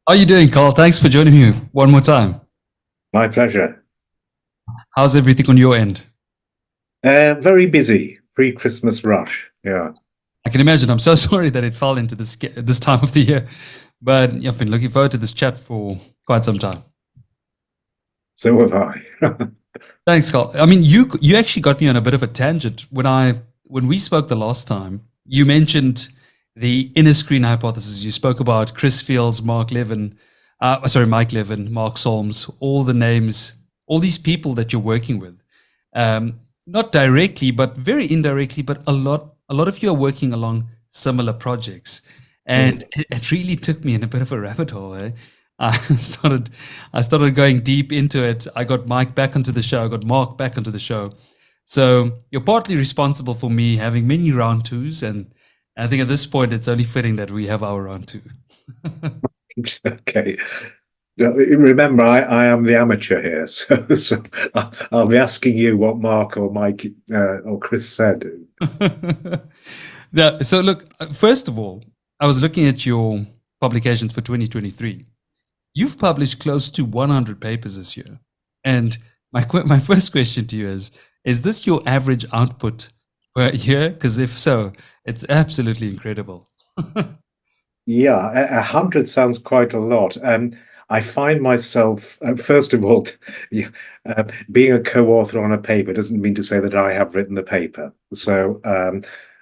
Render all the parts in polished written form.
How are you doing, Carl? Thanks for joining me one more time. My pleasure. How's everything on your end? Very busy, pre-Christmas rush. Yeah, I can imagine. I'm so sorry that it fell into this time of the year, but I've been looking forward to this chat for quite some time. so have I. Thanks, Carl. I mean, you actually got me on a bit of a tangent when we spoke the last time. You mentioned the inner screen hypothesis. You spoke about Chris Fields, Mike Levin, Mark Solms, all the names, all these people that you're working with. Not directly, but very indirectly, but a lot of you are working along similar projects. And it really took me in a bit of a rabbit hole. I started I started going deep into it. I got Mike back onto the show. I got Mark back onto the show. So you're partly responsible for me having many round twos, and I think at this point it's only fitting that we have our round two. Okay. Remember, I am the amateur here, so I'll be asking you what Mark or Mike or Chris said. Yeah, so look, first of all, I was looking at your publications for 2023. You've published close to 100 papers this year. And my first question to you is this your average output per year? Because if so, it's absolutely incredible. Yeah, 100 sounds quite a lot. I find myself, first of all, yeah, being a co-author on a paper doesn't mean to say that I have written the paper. So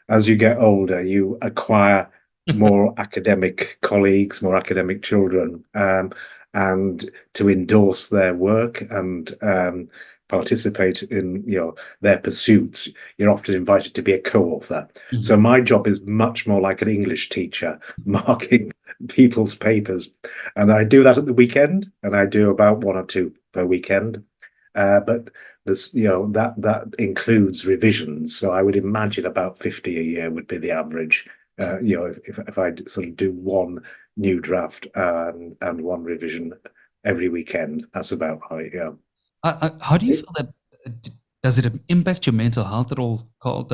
as you get older, you acquire more academic colleagues, more academic children, and to endorse their work and participate in their pursuits, you're often invited to be a co-author. So Mhm. my job is much more like an English teacher, marking people's papers, and I do that at the weekend, and I do about one or two per weekend. But this, that includes revisions. So I would imagine about 50 a year would be the average. If I sort of do one new draft and one revision every weekend, that's about right. Yeah. How do you feel that does it impact your mental health at all, Carl?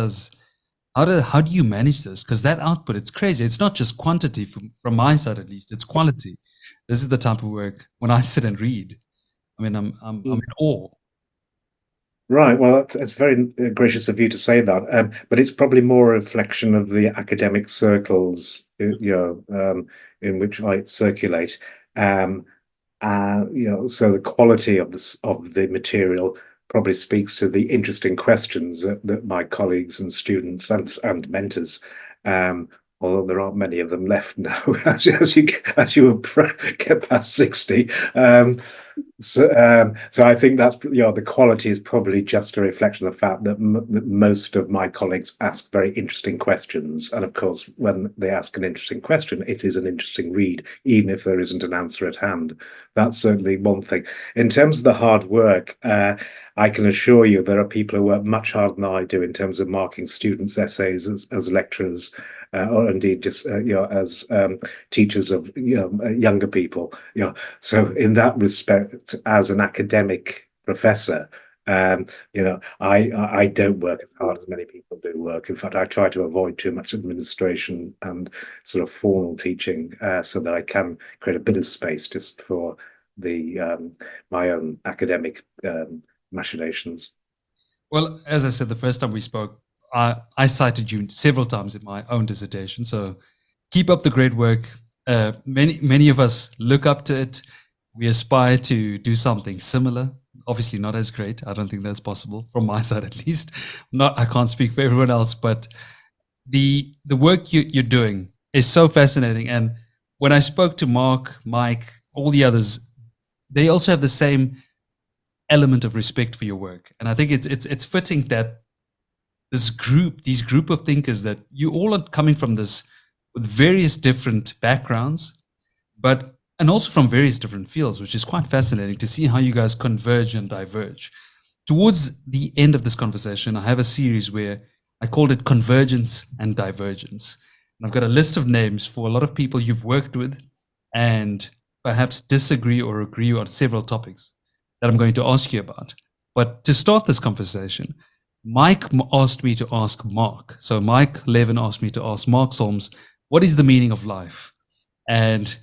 How do you manage this? Because that output, it's crazy. It's not just quantity from my side, at least. It's quality. This is the type of work when I sit and read. I mean, I'm in awe. Right. Well, that's very gracious of you to say that. But it's probably more a reflection of the academic circles, in which I circulate. Um, so the quality of the material probably speaks to the interesting questions that my colleagues and students and mentors, um, although there aren't many of them left now, get past 60. So I think that's the quality is probably just a reflection of the fact that most of my colleagues ask very interesting questions, and of course, when they ask an interesting question, it is an interesting read, even if there isn't an answer at hand. That's certainly one thing. In terms of the hard work, I can assure you there are people who work much harder than I do in terms of marking students' essays as lecturers. Or indeed, just as teachers of younger people. So in that respect, as an academic professor, I don't work as hard as many people do work. In fact, I try to avoid too much administration and sort of formal teaching, so that I can create a bit of space just for the my own academic machinations. Well, as I said the first time we spoke, I cited you several times in my own dissertation. So keep up the great work. Many of us look up to it. We aspire to do something similar. Obviously, not as great. I don't think that's possible from my side, at least. Not, I can't speak for everyone else, but the work you're doing is so fascinating. And when I spoke to Mark, Mike, all the others, they also have the same element of respect for your work. And I think it's fitting that these group of thinkers that you all are coming from this with various different backgrounds, but and also from various different fields, which is quite fascinating to see how you guys converge and diverge. Towards the end of this conversation, I have a series where I called it Convergence and Divergence. And I've got a list of names for a lot of people you've worked with and perhaps disagree or agree on several topics that I'm going to ask you about. But to start this conversation, Mike asked me to ask Mark. So Mike Levin asked me to ask Mark Solms, what is the meaning of life? And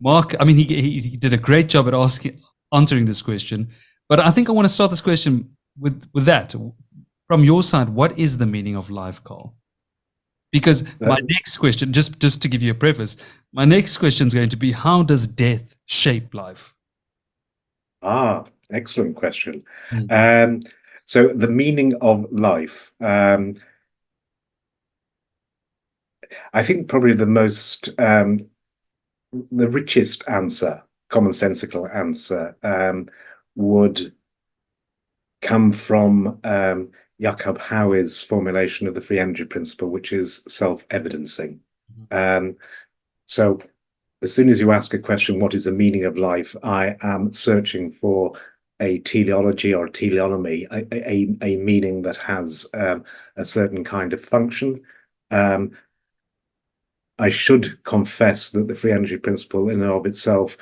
Mark, I mean, he did a great job at answering this question. But I think I want to start this question with that. From your side, what is the meaning of life, Carl? Because my next question, just to give you a preface, my next question is going to be, how does death shape life? Excellent question. So the meaning of life, I think probably the richest answer, commonsensical answer, would come from Jakob Howey's formulation of the free energy principle, which is self-evidencing. So as soon as you ask a question, what is the meaning of life, I am searching for a teleology or a teleonomy, a meaning that has a certain kind of function. I should confess that the free energy principle in and of itself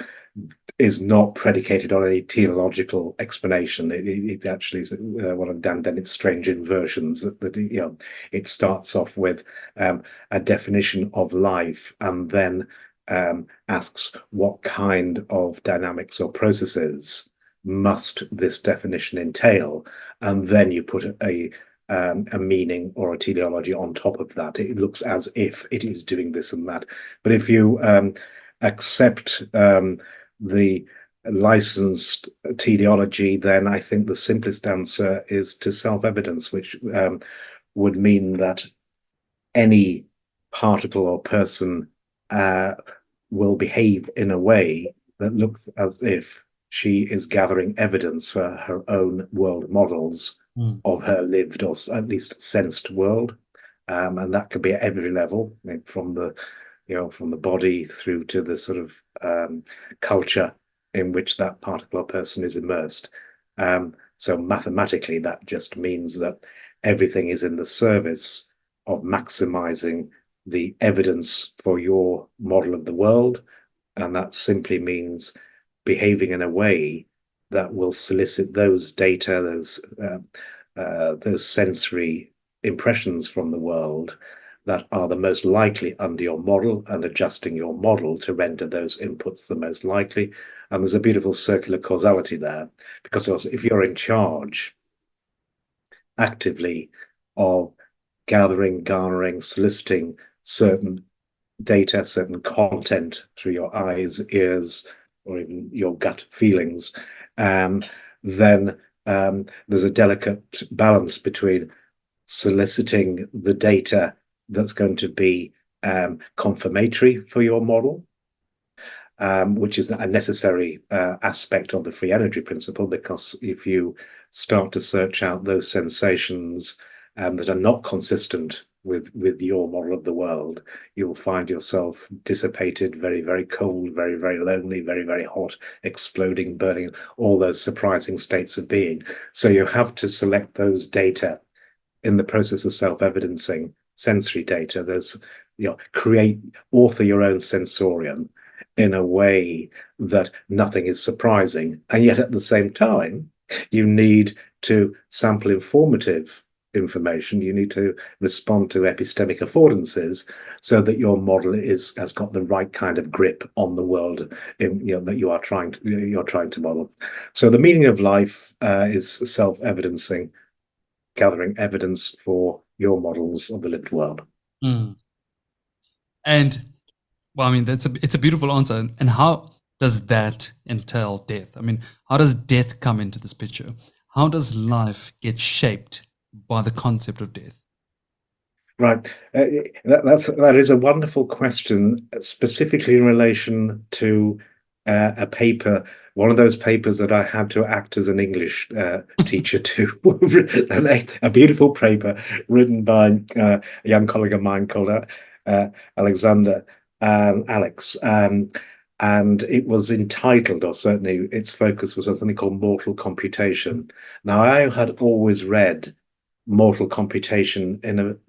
is not predicated on any teleological explanation. It actually is one of Dan Dennett's strange inversions that it starts off with a definition of life and then asks what kind of dynamics or processes must this definition entail, and then you put a meaning or a teleology on top of that. It looks as if it is doing this and that. But if you accept the licensed teleology, then I think the simplest answer is to self-evidence, which would mean that any particle or person will behave in a way that looks as if she is gathering evidence for her own world models of her lived or at least sensed world, and that could be at every level, from the body through to the sort of culture in which that particle or person is immersed. So mathematically, that just means that everything is in the service of maximizing the evidence for your model of the world, and that simply means behaving in a way that will solicit those data, those sensory impressions from the world that are the most likely under your model, and adjusting your model to render those inputs the most likely. And there's a beautiful circular causality there, because also if you're in charge actively of gathering, garnering, soliciting certain data, certain content through your eyes, ears, or even your gut feelings, then there's a delicate balance between soliciting the data that's going to be confirmatory for your model, which is a necessary aspect of the free energy principle, because if you start to search out those sensations that are not consistent with your model of the world, you will find yourself dissipated, very, very cold, very, very lonely, very, very hot, exploding, burning, all those surprising states of being. So you have to select those data in the process of self-evidencing sensory data. There's, author your own sensorium in a way that nothing is surprising, and yet at the same time, you need to sample informative information. You need to respond to epistemic affordances so that your model has got the right kind of grip on the world that you're trying to model. So the meaning of life is self-evidencing, gathering evidence for your models of the lived world. And well, I mean, it's a beautiful answer. And how does that entail death? I mean, how does death come into this picture? How does life get shaped by the concept of death? Right. That is a wonderful question, specifically in relation to a paper, one of those papers that I had to act as an English teacher to, a beautiful paper written by a young colleague of mine called Alexander Alex. And it was entitled, or certainly its focus was on something called mortal computation. Now, I had always read mortal computation in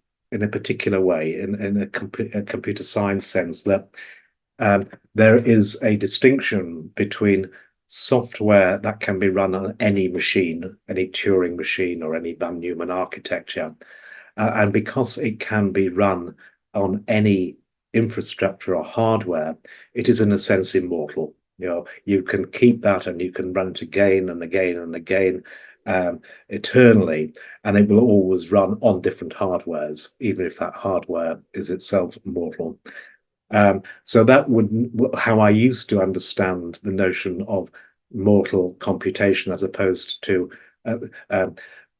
a particular way, in a computer science sense, that there is a distinction between software that can be run on any machine, any Turing machine or any von Neumann architecture, and because it can be run on any infrastructure or hardware, it is in a sense immortal. You can keep that and you can run it again and again and again eternally, and it will always run on different hardwares, even if that hardware is itself mortal. So that would how I used to understand the notion of mortal computation as opposed to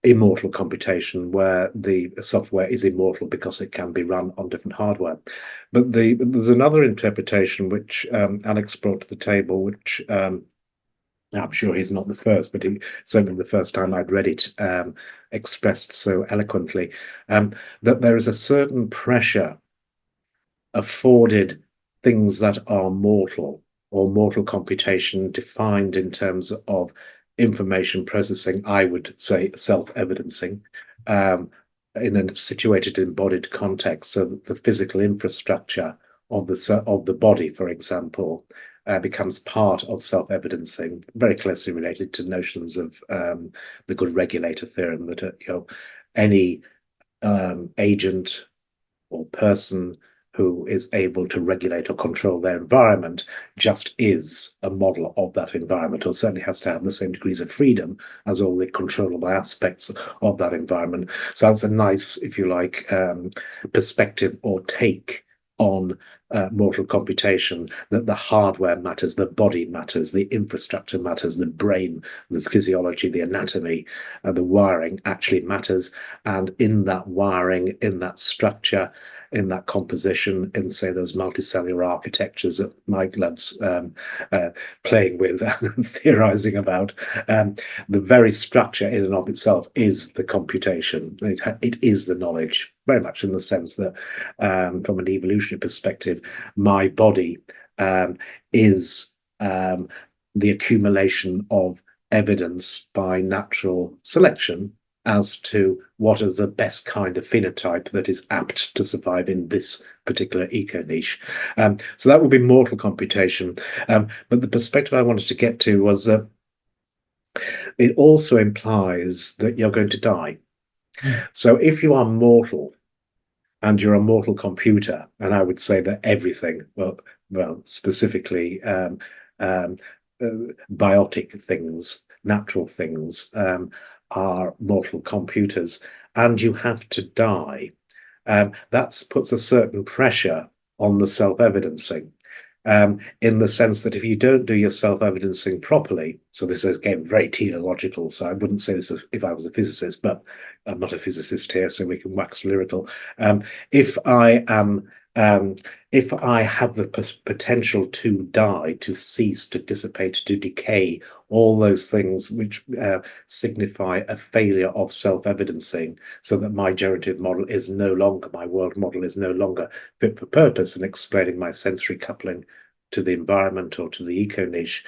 immortal computation, where the software is immortal because it can be run on different hardware. But there's another interpretation which Alex brought to the table, which I'm sure he's not the first, but certainly the first time I'd read it expressed so eloquently, that there is a certain pressure afforded things that are mortal or mortal computation defined in terms of information processing, I would say self-evidencing, in a situated embodied context, so that the physical infrastructure of the body, for example, becomes part of self-evidencing, very closely related to notions of the good regulator theorem, that any agent or person who is able to regulate or control their environment just is a model of that environment, or certainly has to have the same degrees of freedom as all the controllable aspects of that environment. So that's a nice, if you like, perspective or take on mortal computation, that the hardware matters, the body matters, the infrastructure matters, the brain, the physiology, the anatomy, the wiring actually matters. And in that wiring, in that structure, in that composition, in, say, those multicellular architectures that Mike loves playing with and theorizing about, the very structure in and of itself is the computation. It is the knowledge, very much in the sense that from an evolutionary perspective, my body is the accumulation of evidence by natural selection as to what is the best kind of phenotype that is apt to survive in this particular eco niche. So that would be mortal computation. But the perspective I wanted to get to was that it also implies that you're going to die. So if you are mortal and you're a mortal computer, and I would say that everything, well specifically biotic things, natural things, are mortal computers, and you have to die, that puts a certain pressure on the self-evidencing, in the sense that if you don't do your self-evidencing properly, so this is again very teleological, so I wouldn't say this if I was a physicist, but I'm not a physicist here, so we can wax lyrical. If I have the potential to die, to cease, to dissipate, to decay, all those things which signify a failure of self-evidencing, so that my generative model is no longer, my world model is no longer fit for purpose in explaining my sensory coupling to the environment or to the eco niche,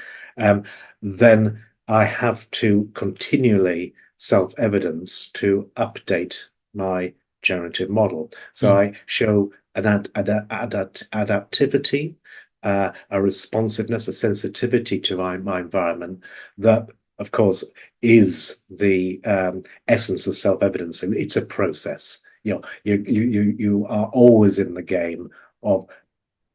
then I have to continually self-evidence to update my generative model. So I show an adaptivity, a responsiveness, a sensitivity to my environment that, of course, is the essence of self-evidencing. It's a process. You are always in the game of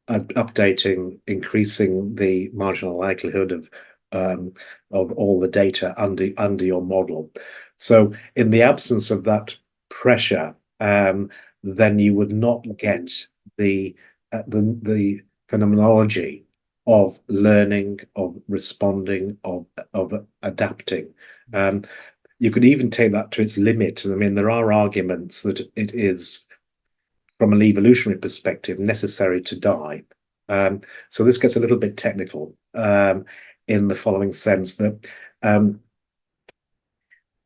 updating, increasing the marginal likelihood of all the data under your model. So in the absence of that pressure, then you would not get the phenomenology of learning, of responding, of adapting. You could even take that to its limit. I mean, there are arguments that it is, from an evolutionary perspective, necessary to die. So this gets a little bit technical in the following sense that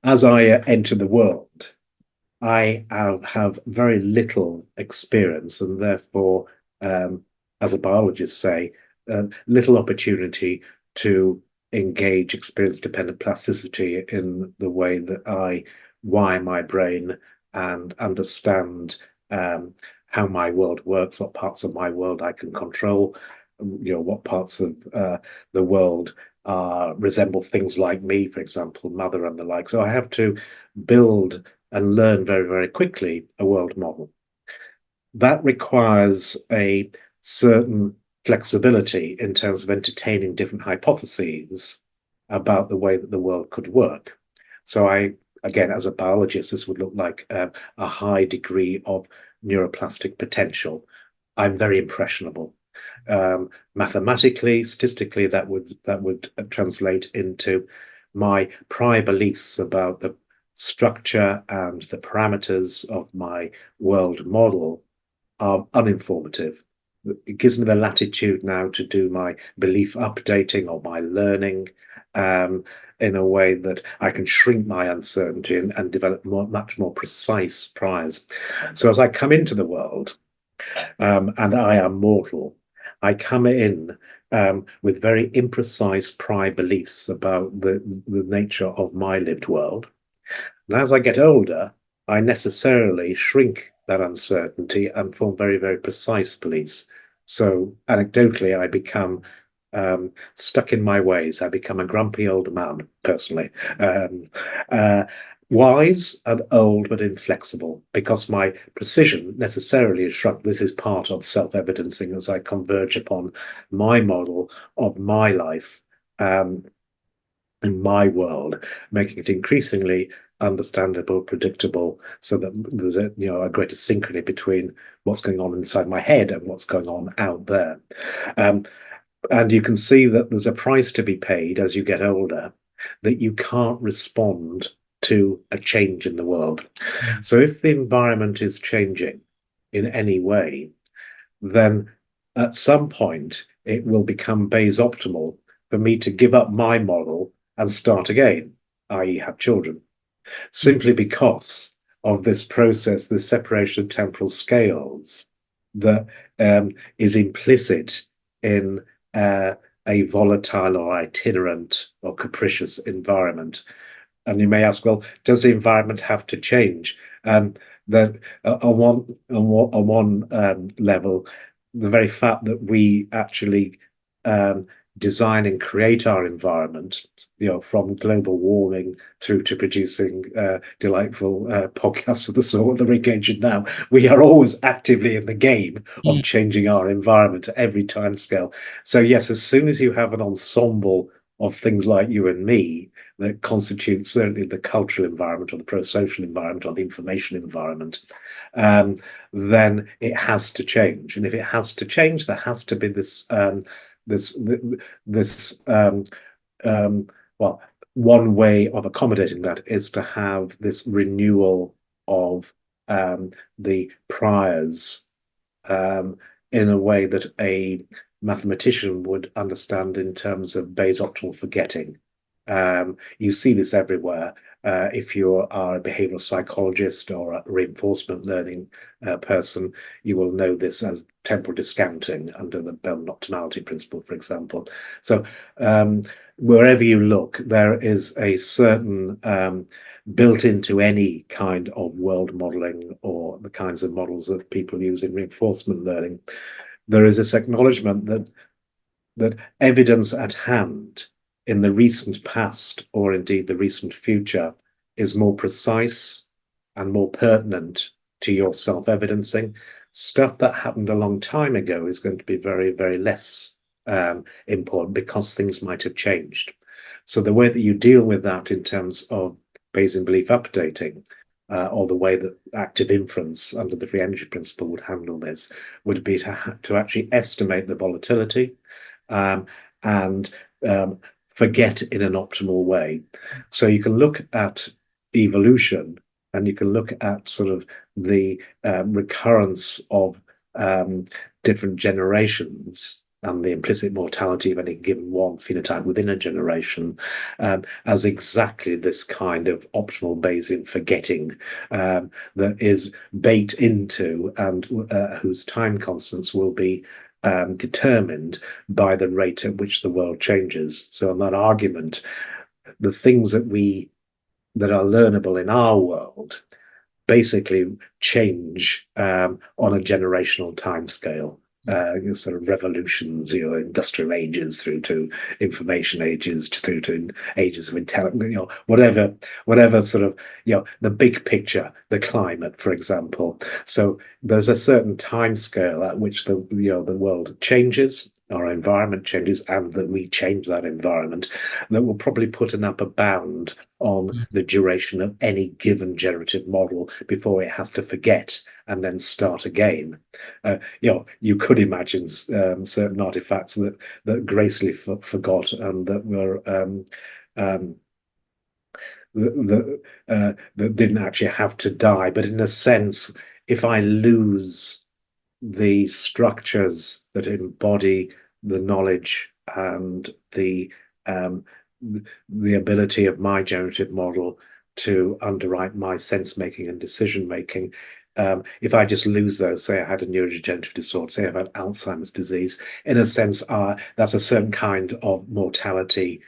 as I enter the world, I have very little experience, and therefore, as a biologist say, little opportunity to engage experience-dependent plasticity in the way that I wire my brain and understand how my world works, what parts of my world I can control, what parts of the world resemble things like me, for example, mother and the like. So I have to build and learn very, very quickly a world model. that requires a certain flexibility in terms of entertaining different hypotheses about the way that the world could work. So again, as a biologist, this would look like a high degree of neuroplastic potential. I'm very impressionable. Mathematically, statistically, that would translate into my prior beliefs about the structure and the parameters of my world model are uninformative. It gives me the latitude now to do my belief updating or my learning in a way that I can shrink my uncertainty and develop much more precise priors. So as I come into the world, and I am mortal, I come in with very imprecise prior beliefs about the nature of my lived world. And as I get older, I necessarily shrink that uncertainty and form very, very precise beliefs. So anecdotally, I become stuck in my ways. I become a grumpy old man, personally. Wise and old, but inflexible, because my precision necessarily is shrunk. This is part of self-evidencing as I converge upon my model of my life in my world, making it increasingly understandable, predictable, so that there's a greater synchrony between what's going on inside my head and what's going on out there. And you can see that there's a price to be paid as you get older, that you can't respond to a change in the world. So if the environment is changing in any way, then at some point it will become Bayes optimal for me to give up my model and start again, i.e. have children, simply because of this process, the separation of temporal scales that is implicit in a volatile or itinerant or capricious environment. And you may ask, well, does the environment have to change? That on one level, the very fact that we actually design and create our environment, from global warming through to producing delightful podcasts of the sort that we're engaged in now, we are always actively in the game of changing our environment at every time scale. So yes, as soon as you have an ensemble of things like you and me that constitute certainly the cultural environment or the pro-social environment or the information environment, then it has to change. And if it has to change, there has to be this well, one way of accommodating that is to have this renewal of the priors in a way that a mathematician would understand in terms of Bayes optimal forgetting. You see this everywhere. If you are a behavioral psychologist or a reinforcement learning person, you will know this as temporal discounting under the Bell optimality principle, for example. So wherever you look, there is a certain built into any kind of world modeling or the kinds of models that people use in reinforcement learning. There is this acknowledgement that evidence at hand in the recent past, or indeed the recent future, is more precise and more pertinent to your self-evidencing. Stuff that happened a long time ago is going to be very, very less important because things might have changed. So the way that you deal with that in terms of Bayesian belief updating, or the way that active inference under the free energy principle would handle this, would be to actually estimate the volatility and forget in an optimal way. So you can look at evolution and you can look at sort of the recurrence of different generations and the implicit mortality of any given one phenotype within a generation as exactly this kind of optimal Bayesian forgetting that is baked into and whose time constants will be determined by the rate at which the world changes. So in that argument, the things that are learnable in our world basically change on a generational timescale. sort of revolutions, industrial ages through to information ages, through to ages of intelligence, whatever sort of, the big picture, the climate, for example. So there's a certain time scale at which the world changes, our environment changes, and that we change that environment, that will probably put an upper bound on the duration of any given generative model before it has to forget and then start again. You could imagine certain artifacts that gracefully forgot and that were that didn't actually have to die. But in a sense, if I lose the structures that embody the knowledge and the ability of my generative model to underwrite my sense making and decision making, if I just lose those, say I had a neurodegenerative disorder, say I've had Alzheimer's disease, in a sense, that's a certain kind of mortality,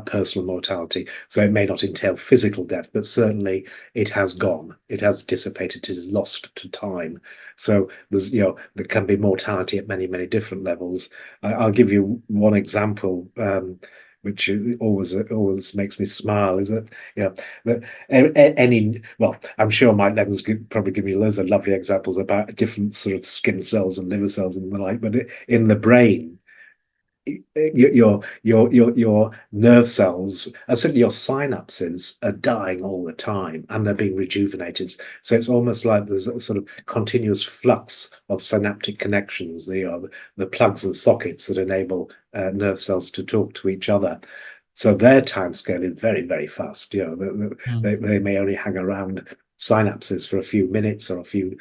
personal mortality. So it may not entail physical death, but certainly it has gone, it has dissipated, it is lost to time. So there's, there can be mortality at many, many different levels. I'll give you one example, which always makes me smile, is that I'm sure Mike Levin's probably give me loads of lovely examples about different sort of skin cells and liver cells and the like, but in the brain, your nerve cells, certainly your synapses, are dying all the time and they're being rejuvenated. So it's almost like there's a sort of continuous flux of synaptic connections, the plugs and sockets that enable nerve cells to talk to each other. So their timescale is very, very fast. They may only hang around synapses for a few minutes or a few,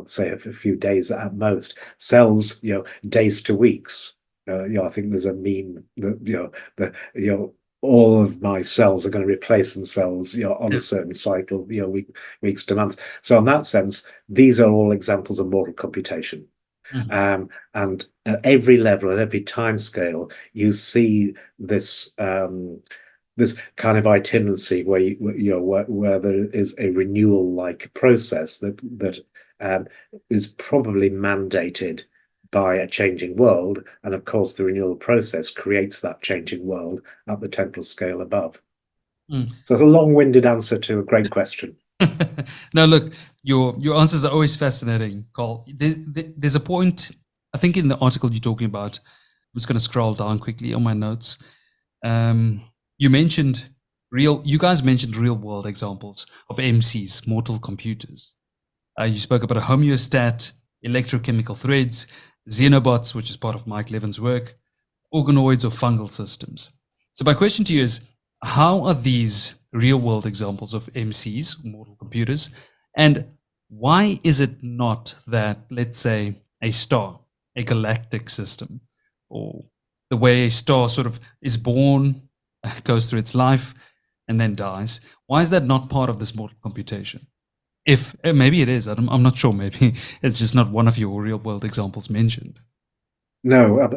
say a few days at most. Cells, days to weeks. I think there's a meme that all of my cells are going to replace themselves on a certain cycle, weeks to months. So in that sense, these are all examples of mortal computation. And at every level, at every time scale, you see this this kind of itinerancy where there is a renewal-like process that is probably mandated by a changing world, and of course the renewal process creates that changing world at the temporal scale above. So it's a long-winded answer to a great question. Now look, your answers are always fascinating, Karl. There's a point, I think, in the article you're talking about. I'm just going to scroll down quickly on my notes. You guys mentioned real world examples of MCs, mortal computers. You spoke about a homeostat, electrochemical threads, xenobots, which is part of Mike Levin's work, organoids, or fungal systems. So my question to you is, how are these real-world examples of MCs, mortal computers, and why is it not that, let's say, a star, a galactic system, or the way a star sort of is born, goes through its life, and then dies, why is that not part of this mortal computation? If maybe it is, I'm not sure. Maybe it's just not one of your real-world examples mentioned. No, well,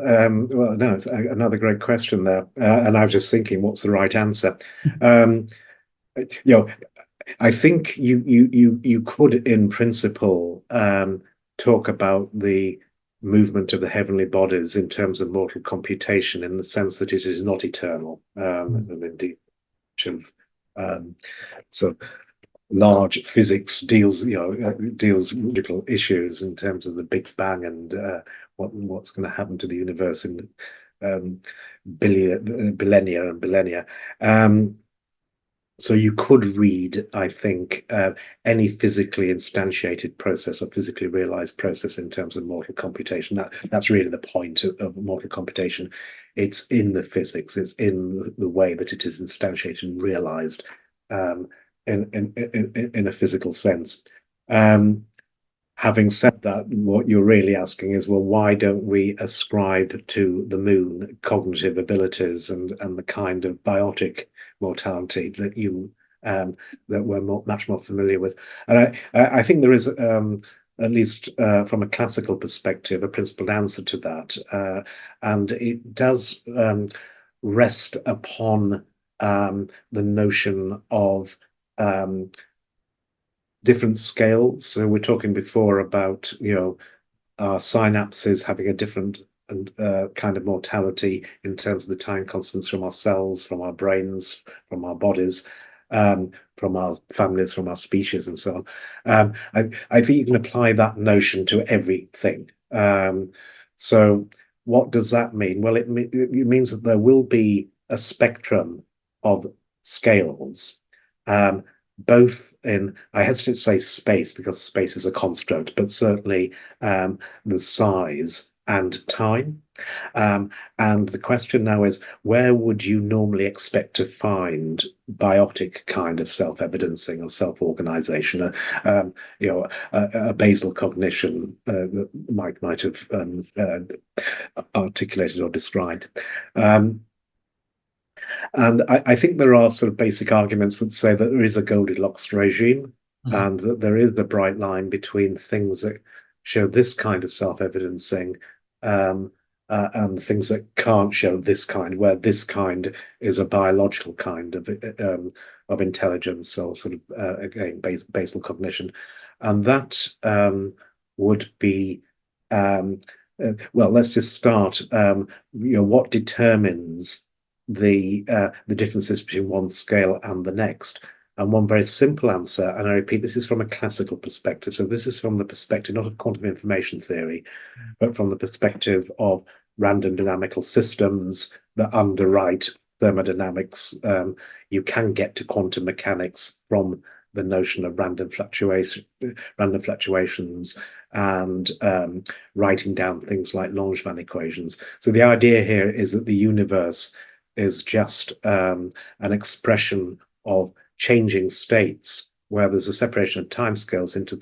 no, it's another great question there, and I was just thinking, what's the right answer? I think you could, in principle, talk about the movement of the heavenly bodies in terms of mortal computation, in the sense that it is not eternal, and indeed, so large physics deals with digital issues in terms of the Big Bang and what's going to happen to the universe in millennia and millennia. So you could read, I think, any physically instantiated process or physically realized process in terms of mortal computation. That's really the point of mortal computation. It's in the physics. It's in the way that it is instantiated and realized in a physical sense. Having said that, what you're really asking is, well, why don't we ascribe to the moon cognitive abilities and the kind of biotic mortality that that we're much more familiar with? And I think there is, at least from a classical perspective, a principled answer to that, and it does rest upon the notion of different scales. So we're talking before about our synapses having a different kind of mortality in terms of the time constants from our cells, from our brains, from our bodies, from our families, from our species, and so on. I think you can apply that notion to everything. So what does that mean? Well, it means that there will be a spectrum of scales, both in, I hesitate to say space because space is a construct, but certainly the size and time. And the question now is, where would you normally expect to find biotic kind of self-evidencing or self-organization? A basal cognition that Mike might have articulated or described. And I think there are sort of basic arguments would say that there is a Goldilocks regime, and that there is a bright line between things that show this kind of self-evidencing and things that can't show this kind, where this kind is a biological kind of intelligence, or sort of again basal cognition, and that would be well. Let's just start. What determines the differences between one scale and the next? And one very simple answer, and I repeat, this is from a classical perspective. So this is from the perspective not of quantum information theory, but from the perspective of random dynamical systems that underwrite thermodynamics. You can get to quantum mechanics from the notion of random fluctuations, and writing down things like Langevin equations. So the idea here is that the universe is just an expression of changing states, where there's a separation of timescales into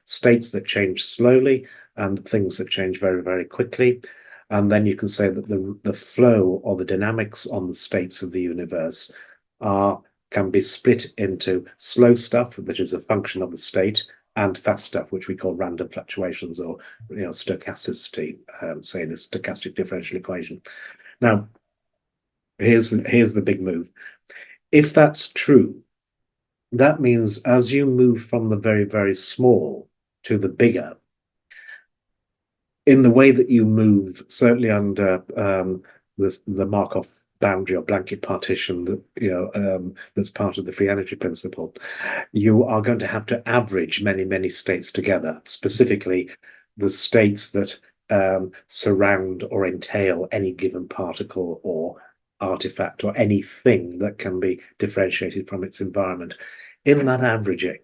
states that change slowly and things that change very, very quickly. And then you can say that the flow or the dynamics on the states of the universe can be split into slow stuff, which is a function of the state, and fast stuff, which we call random fluctuations, or stochasticity, say in a stochastic differential equation. Now, here's the big move. If that's true, that means as you move from the very, very small to the bigger, in the way that you move, certainly under the Markov boundary or blanket partition that that's part of the free energy principle, you are going to have to average many, many states together, specifically the states that surround or entail any given particle or artifact or anything that can be differentiated from its environment. In that averaging,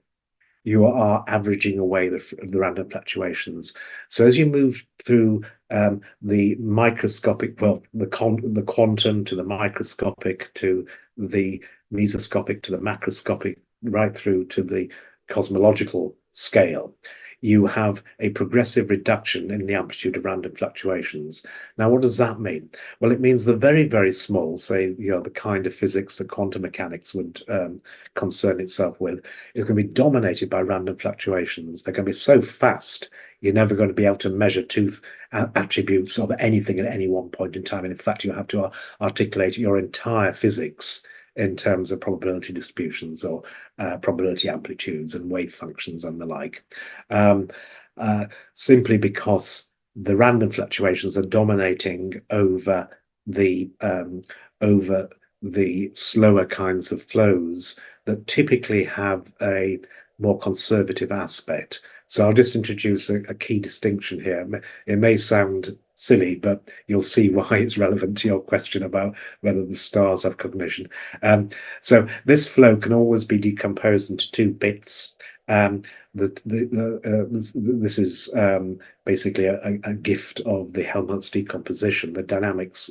you are averaging away the random fluctuations. So as you move through the microscopic, well, the quantum to the microscopic to the mesoscopic to the macroscopic, right through to the cosmological scale, you have a progressive reduction in the amplitude of random fluctuations. Now, what does that mean? Well, it means the very, very small, say, the kind of physics that quantum mechanics would concern itself with, is going to be dominated by random fluctuations. They're going to be so fast, you're never going to be able to measure attributes of anything at any one point in time. And in fact, you have to articulate your entire physics in terms of probability distributions or probability amplitudes and wave functions and the like, simply because the random fluctuations are dominating over the slower kinds of flows that typically have a more conservative aspect. So I'll just introduce a key distinction here. It may sound silly, but you'll see why it's relevant to your question about whether the stars have cognition. So this flow can always be decomposed into two bits. This is basically a gift of the Helmholtz decomposition. The dynamics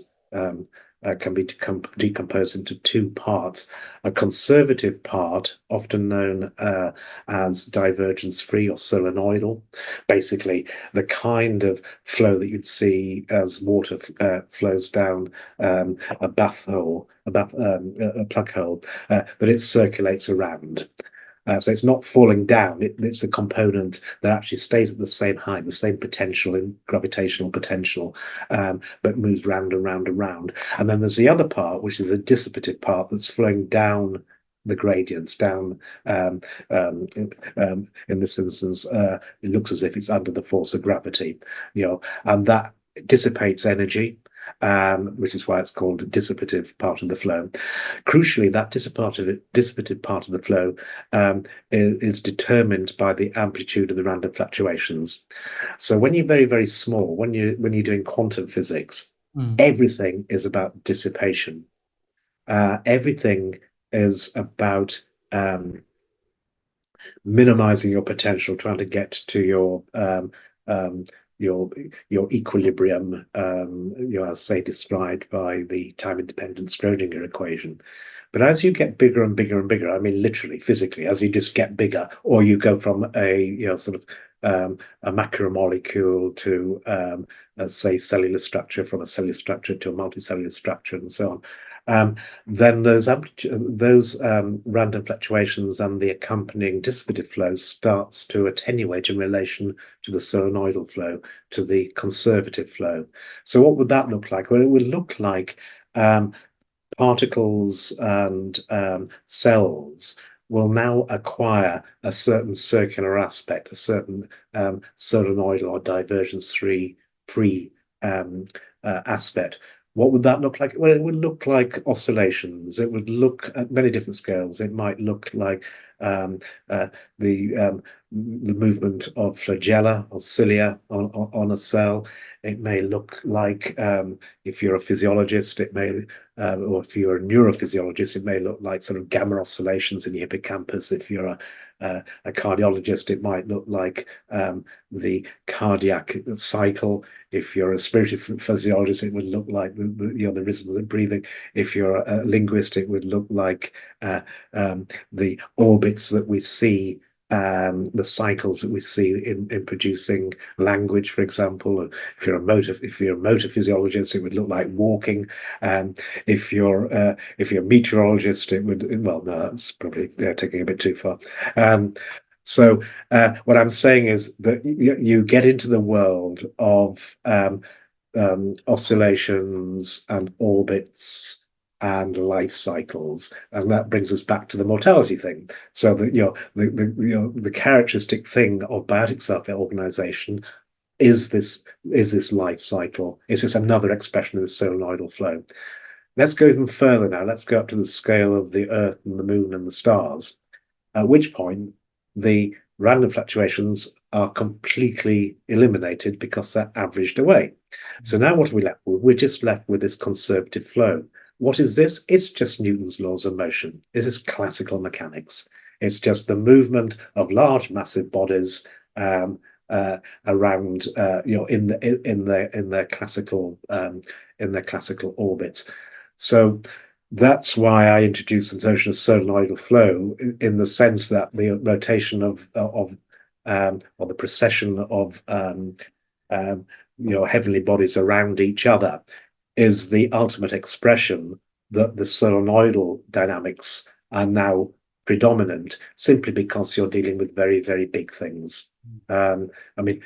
can be decomposed into two parts. A conservative part, often known as divergence-free or solenoidal, basically the kind of flow that you'd see as water flows down a bath hole, a plug hole, that it circulates around. So it's not falling down, it's a component that actually stays at the same height, the same potential in gravitational potential, but moves round and round and round. And then there's the other part, which is the dissipative part that's flowing down the gradients down. In this instance, it looks as if it's under the force of gravity, and that dissipates energy, which is why it's called a dissipative part of the flow. Crucially, that dissipative part of the flow is determined by the amplitude of the random fluctuations. So when you're very, very small, when you're doing quantum physics, everything is about dissipation. Everything is about minimizing your potential, trying to get to your equilibrium, as say described by the time-independent Schrödinger equation. But as you get bigger and bigger and bigger, I mean literally, physically, as you just get bigger, or you go from a a macromolecule to say cellular structure, from a cellular structure to a multicellular structure, and so on. Then those random fluctuations and the accompanying dissipative flow starts to attenuate in relation to the solenoidal flow, to the conservative flow. So what would that look like? Well, it would look like particles and cells will now acquire a certain circular aspect, a certain solenoidal or divergence-free aspect. What would that look like? Well, it would look like oscillations. It would look at many different scales. It might look like the movement of flagella or cilia on a cell. It may look like, if you're a physiologist, it may, or if you're a neurophysiologist, it may look like sort of gamma oscillations in the hippocampus. If you're a cardiologist, it might look like the cardiac cycle. If you're a spiritual physiologist, it would look like the rhythms of breathing. If you're a linguist, it would look like the orbits that we see, the cycles that we see in producing language, for example. If you're a motor physiologist, it would look like walking. If you're a meteorologist, it would, well, no, that's probably taking a bit too far. So what I'm saying is that you get into the world of oscillations and orbits and life cycles, and that brings us back to the mortality thing. So that the characteristic thing of biotic self-organization is this life cycle. Is this another expression of the solenoidal flow? Let's go even further now. Let's go up to the scale of the Earth and the Moon and the stars. At which point the random fluctuations are completely eliminated because they're averaged away. So now what are we left with? We're just left with this conservative flow. What is this? It's just Newton's laws of motion. This is classical mechanics. It's just the movement of large, massive bodies around, in their classical orbits. So that's why I introduced the notion of solenoidal flow, in the sense that the rotation of or the precession of heavenly bodies around each other is the ultimate expression that the solenoidal dynamics are now predominant, simply because you're dealing with very, very big things. I mean,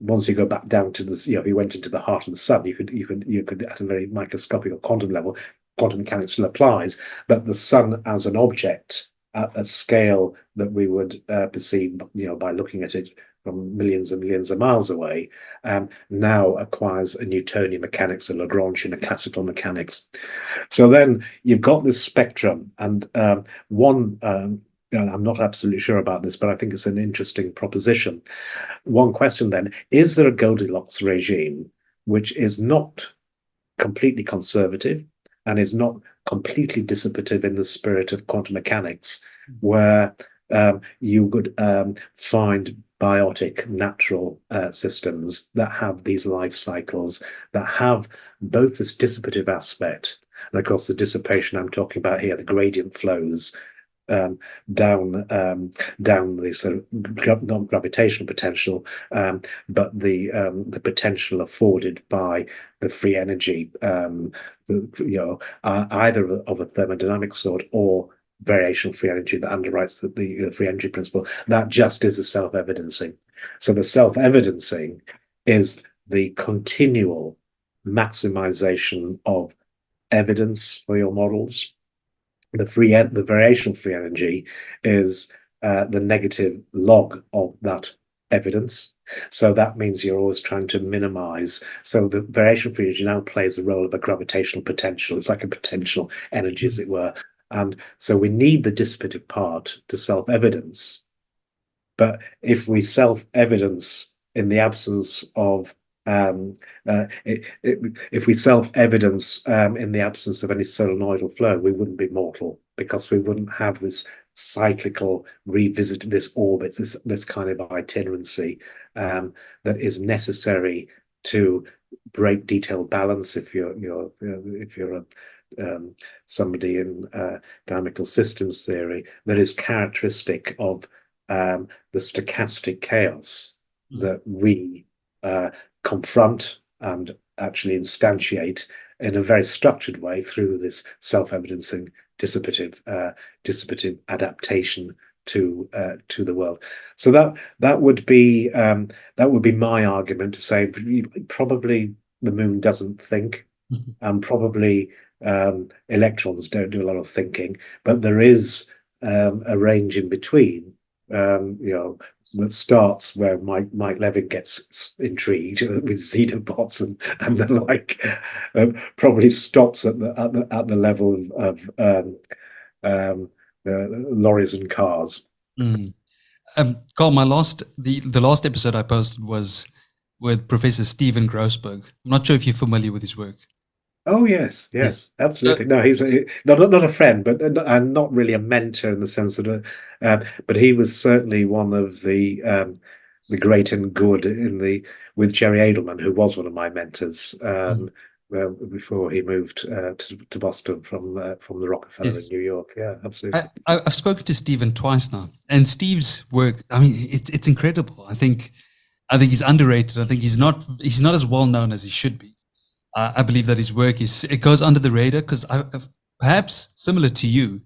once you go back down to this, if you went into the heart of the sun, you could at a very microscopic or quantum level, quantum mechanics still applies, but the sun as an object at a scale that we would perceive, by looking at it from millions and millions of miles away, now acquires a Newtonian mechanics, a Lagrangian, a classical mechanics. So then you've got this spectrum, and one, I'm not absolutely sure about this, but I think it's an interesting proposition. One question then, is there a Goldilocks regime which is not completely conservative and is not completely dissipative in the spirit of quantum mechanics, where you would find biotic, natural systems that have these life cycles, that have both this dissipative aspect, and of course the dissipation I'm talking about here, the gradient flows down the sort of non-gravitational potential, but the potential afforded by the free energy, either of a thermodynamic sort or variational free energy that underwrites the free energy principle. That just is a self-evidencing. So the self-evidencing is the continual maximization of evidence for your models, the variation free energy is the negative log of that evidence. So that means you're always trying to minimize. So the variation free energy now plays the role of a gravitational potential. It's like a potential energy, as it were. And so we need the dissipative part to self-evidence. But if we self-evidence in the absence of if we self-evidence in the absence of any solenoidal flow, we wouldn't be mortal, because we wouldn't have this cyclical revisit, this orbit, this kind of itinerancy that is necessary to break detailed balance. If you're somebody in dynamical systems theory, that is characteristic of the stochastic chaos that we confront and actually instantiate in a very structured way through this self-evidencing dissipative adaptation to the world. So that would be my argument, to say probably the moon doesn't think, and probably electrons don't do a lot of thinking, but there is a range in between, that starts where Mike Levin gets intrigued with xenobots and the like, probably stops at the level of lorries and cars. Karl, the last episode I posted was with Professor Stephen Grossberg. I'm not sure if you're familiar with his work. Oh yes, absolutely. No, he's not a friend, but and not really a mentor in the sense that, but he was certainly one of the great and good with Gerry Edelman, who was one of my mentors before he moved to Boston from the Rockefeller in New York. Yeah, absolutely. I've spoken to Stephen twice now, and Steve's work, I mean, it's incredible. I think he's underrated. I think he's not as well known as he should be. I believe that his work it goes under the radar because perhaps similar to you,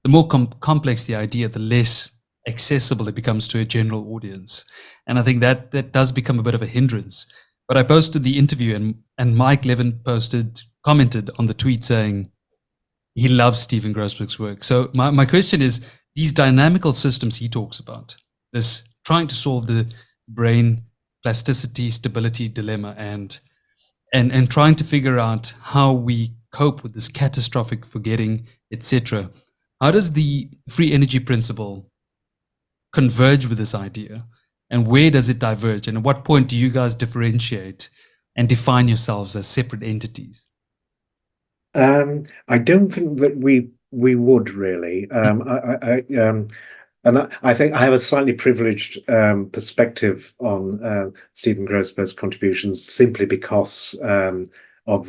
the more complex the idea, the less accessible it becomes to a general audience. And I think that does become a bit of a hindrance. But I posted the interview, and Mike Levin commented on the tweet saying he loves Stephen Grossberg's work. So my question is, these dynamical systems he talks about, this trying to solve the brain plasticity, stability dilemma, and trying to figure out how we cope with this catastrophic forgetting, etc. How does the free energy principle converge with this idea? And where does it diverge? And at what point do you guys differentiate and define yourselves as separate entities? I don't think that we would really. And I think I have a slightly privileged perspective on Stephen Grossberg's contributions, simply because of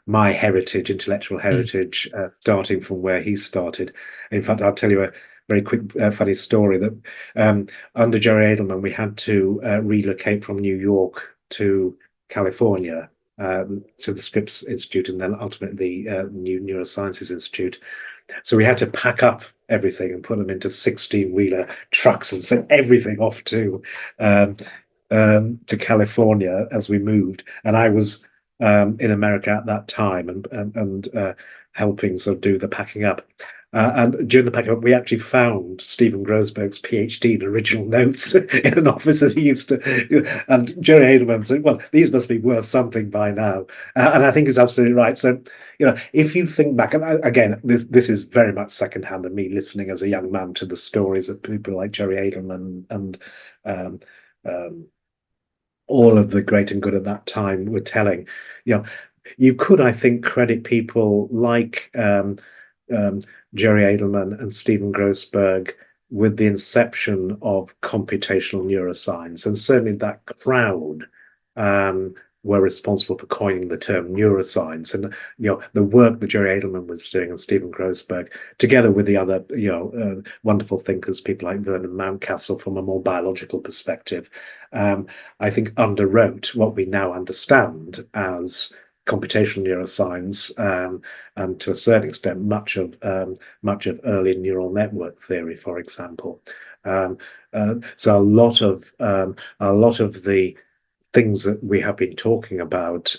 my heritage, intellectual heritage, starting from where he started. In fact, I'll tell you a very quick funny story that under Gerald Edelman, we had to relocate from New York to California, to the Scripps Institute, and then ultimately the New Neurosciences Institute. So we had to pack up everything and put them into 16-wheeler trucks and send everything off to California as we moved. And I was in America at that time and helping sort of do the packing up. And during the packing up, we actually found Stephen Grossberg's PhD in original notes in an office that he used to. And Gerry Edelman said, "Well, these must be worth something by now." And I think he's absolutely right. So, if you think back, and again, this is very much secondhand of me listening as a young man to the stories of people like Gerry Edelman and all of the great and good at that time were telling. You could, I think, credit people like Gerry Edelman and Stephen Grossberg with the inception of computational neuroscience, and certainly that crowd were responsible for coining the term neuroscience. And the work that Gerry Edelman was doing and Stephen Grossberg, together with the other wonderful thinkers, people like Vernon Mountcastle, from a more biological perspective, I think underwrote what we now understand as computational neuroscience, and to a certain extent much of early neural network theory, for example. So a lot of the things that we have been talking about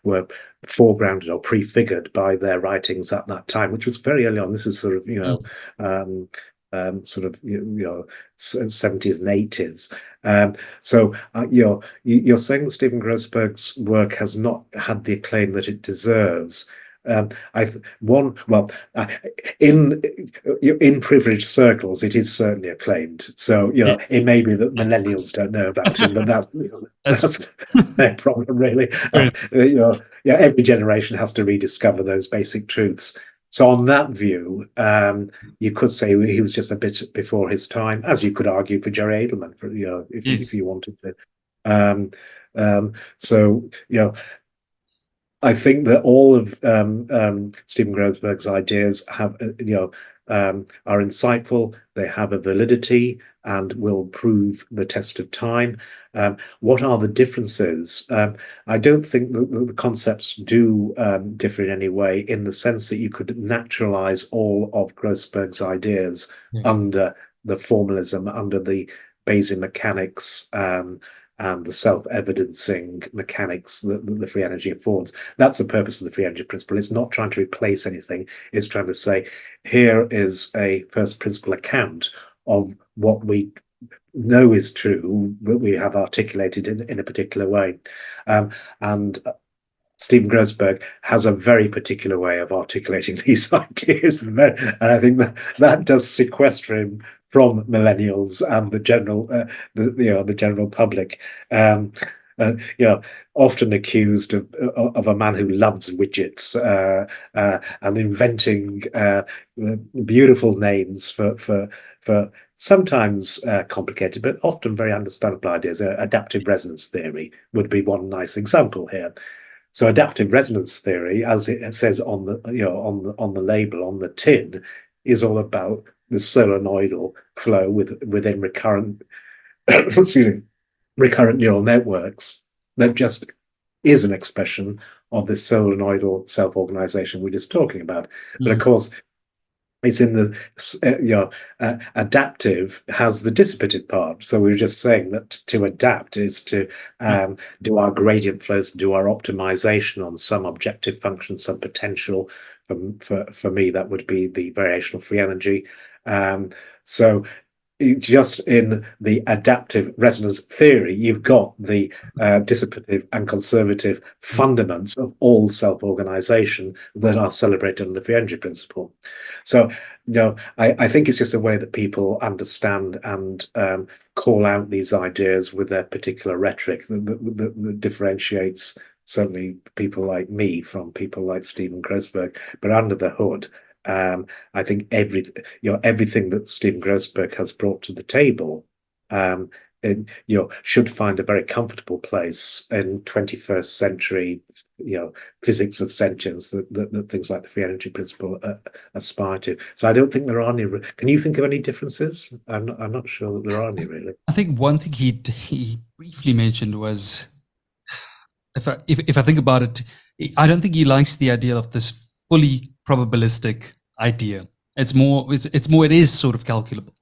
were foregrounded or prefigured by their writings at that time, which was very early on. This is sort of, sort of, 70s and 80s. So you're saying that Stephen Grossberg's work has not had the acclaim that it deserves. In privileged circles, it is certainly acclaimed. So it may be that millennials don't know about him, but that's their problem, really. Every generation has to rediscover those basic truths. So on that view, you could say he was just a bit before his time, as you could argue for Gerald Edelman, if you wanted to. So I think that all of Stephen Grossberg's ideas have, are insightful. They have a validity and will prove the test of time. What are the differences? I don't think that the concepts do differ in any way, in the sense that you could naturalize all of Grossberg's ideas under the formalism, under the Bayesian mechanics, and the self-evidencing mechanics that the free energy affords. That's the purpose of the free energy principle. It's not trying to replace anything. It's trying to say, here is a first principle account of what we know is true, that we have articulated in a particular way. And Stephen Grossberg has a very particular way of articulating these ideas, and I think that does sequester him from millennials and the general public. Often accused of a man who loves widgets and inventing beautiful names for sometimes complicated but often very understandable ideas. Adaptive resonance theory would be one nice example here. So adaptive resonance theory, as it says on the on the label on the tin, is all about the solenoidal flow within recurrent recurrent neural networks that just is an expression of this solenoidal self-organization we're just talking about. But of course, it's in the adaptive has the dissipative part. So we were just saying that to adapt is to do our gradient flows, do our optimization on some objective function, some potential. For me, that would be the variational free energy. So just in the adaptive resonance theory, you've got the dissipative and conservative fundaments of all self-organization that are celebrated in the free energy principle. So, I think it's just a way that people understand and call out these ideas with their particular rhetoric that differentiates certainly people like me from people like Stephen Grossberg. But under the hood, I think everything that Stephen Grossberg has brought to the table should find a very comfortable place in 21st century physics of sentience that things like the free energy principle aspire to. So I don't think there are any. Can you think of any differences? I'm not sure that there are any, really. I think one thing he briefly mentioned was, if I think about it, I don't think he likes the idea of this fully probabilistic idea. It is sort of calculable.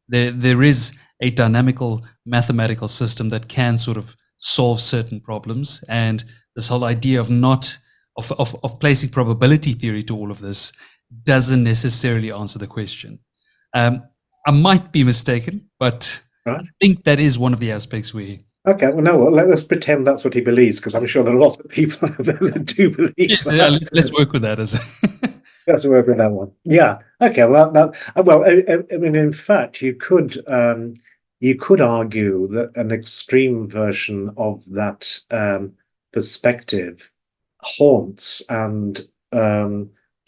There is a dynamical mathematical system that can sort of solve certain problems, and this whole idea of placing probability theory to all of this doesn't necessarily answer the question. I might be mistaken, but I think that is one of the aspects we. Okay, well, no, let's pretend that's what he believes, because I'm sure there are lots of people out there that do believe that. Let's work with that as. Let's work with that one. Yeah. Okay. Well, I mean, in fact, you could argue that an extreme version of that perspective haunts and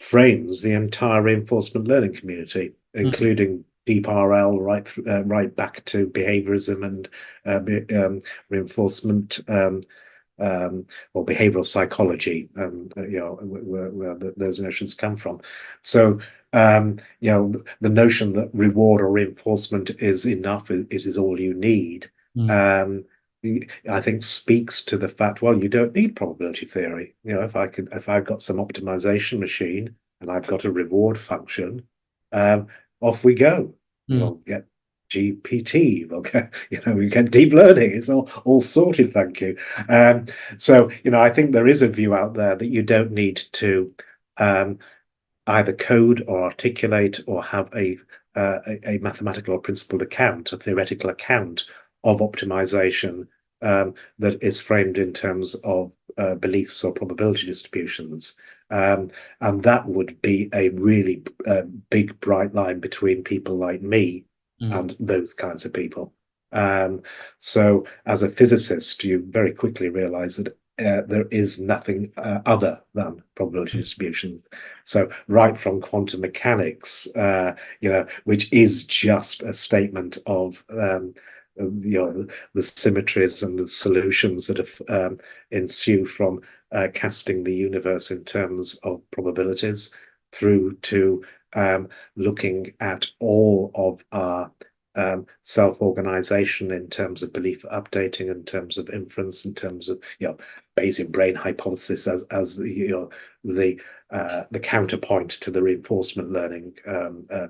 frames the entire reinforcement learning community, including deep RL right back to behaviorism and reinforcement or behavioral psychology, where those notions come from. So the notion that reward or reinforcement is enough, it is all you need, I think speaks to the fact, well, you don't need probability theory. If I've got some optimization machine and I've got a reward function, off we go. We'll get GPT. We'll get, we get deep learning. It's all sorted. Thank you. So, I think there is a view out there that you don't need to either code or articulate or have a mathematical or principled account, a theoretical account of optimization that is framed in terms of beliefs or probability distributions. And that would be a really big, bright line between people like me and those kinds of people. So as a physicist, you very quickly realize that there is nothing other than probability distributions. So right from quantum mechanics, which is just a statement of the symmetries and the solutions that ensue from casting the universe in terms of probabilities, through to looking at all of our self-organization in terms of belief updating, in terms of inference, in terms of Bayesian brain hypothesis as the counterpoint to the reinforcement learning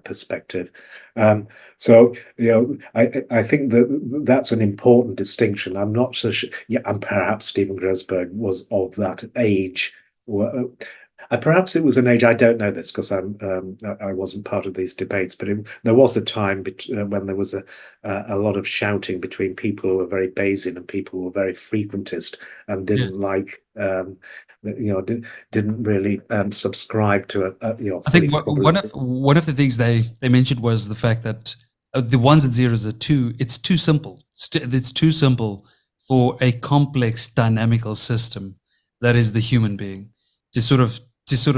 perspective. So I think that's an important distinction. I'm not so sure. Yeah, and perhaps Stephen Grossberg was of that age. Perhaps it was an age, I don't know this because I wasn't part of these debates, but there was a time when there was a lot of shouting between people who were very Bayesian and people who were very frequentist and didn't like, didn't really subscribe to I think one of the things they mentioned was the fact that the ones and zeros are it's too simple. It's too simple for a complex dynamical system that is the human being to sort of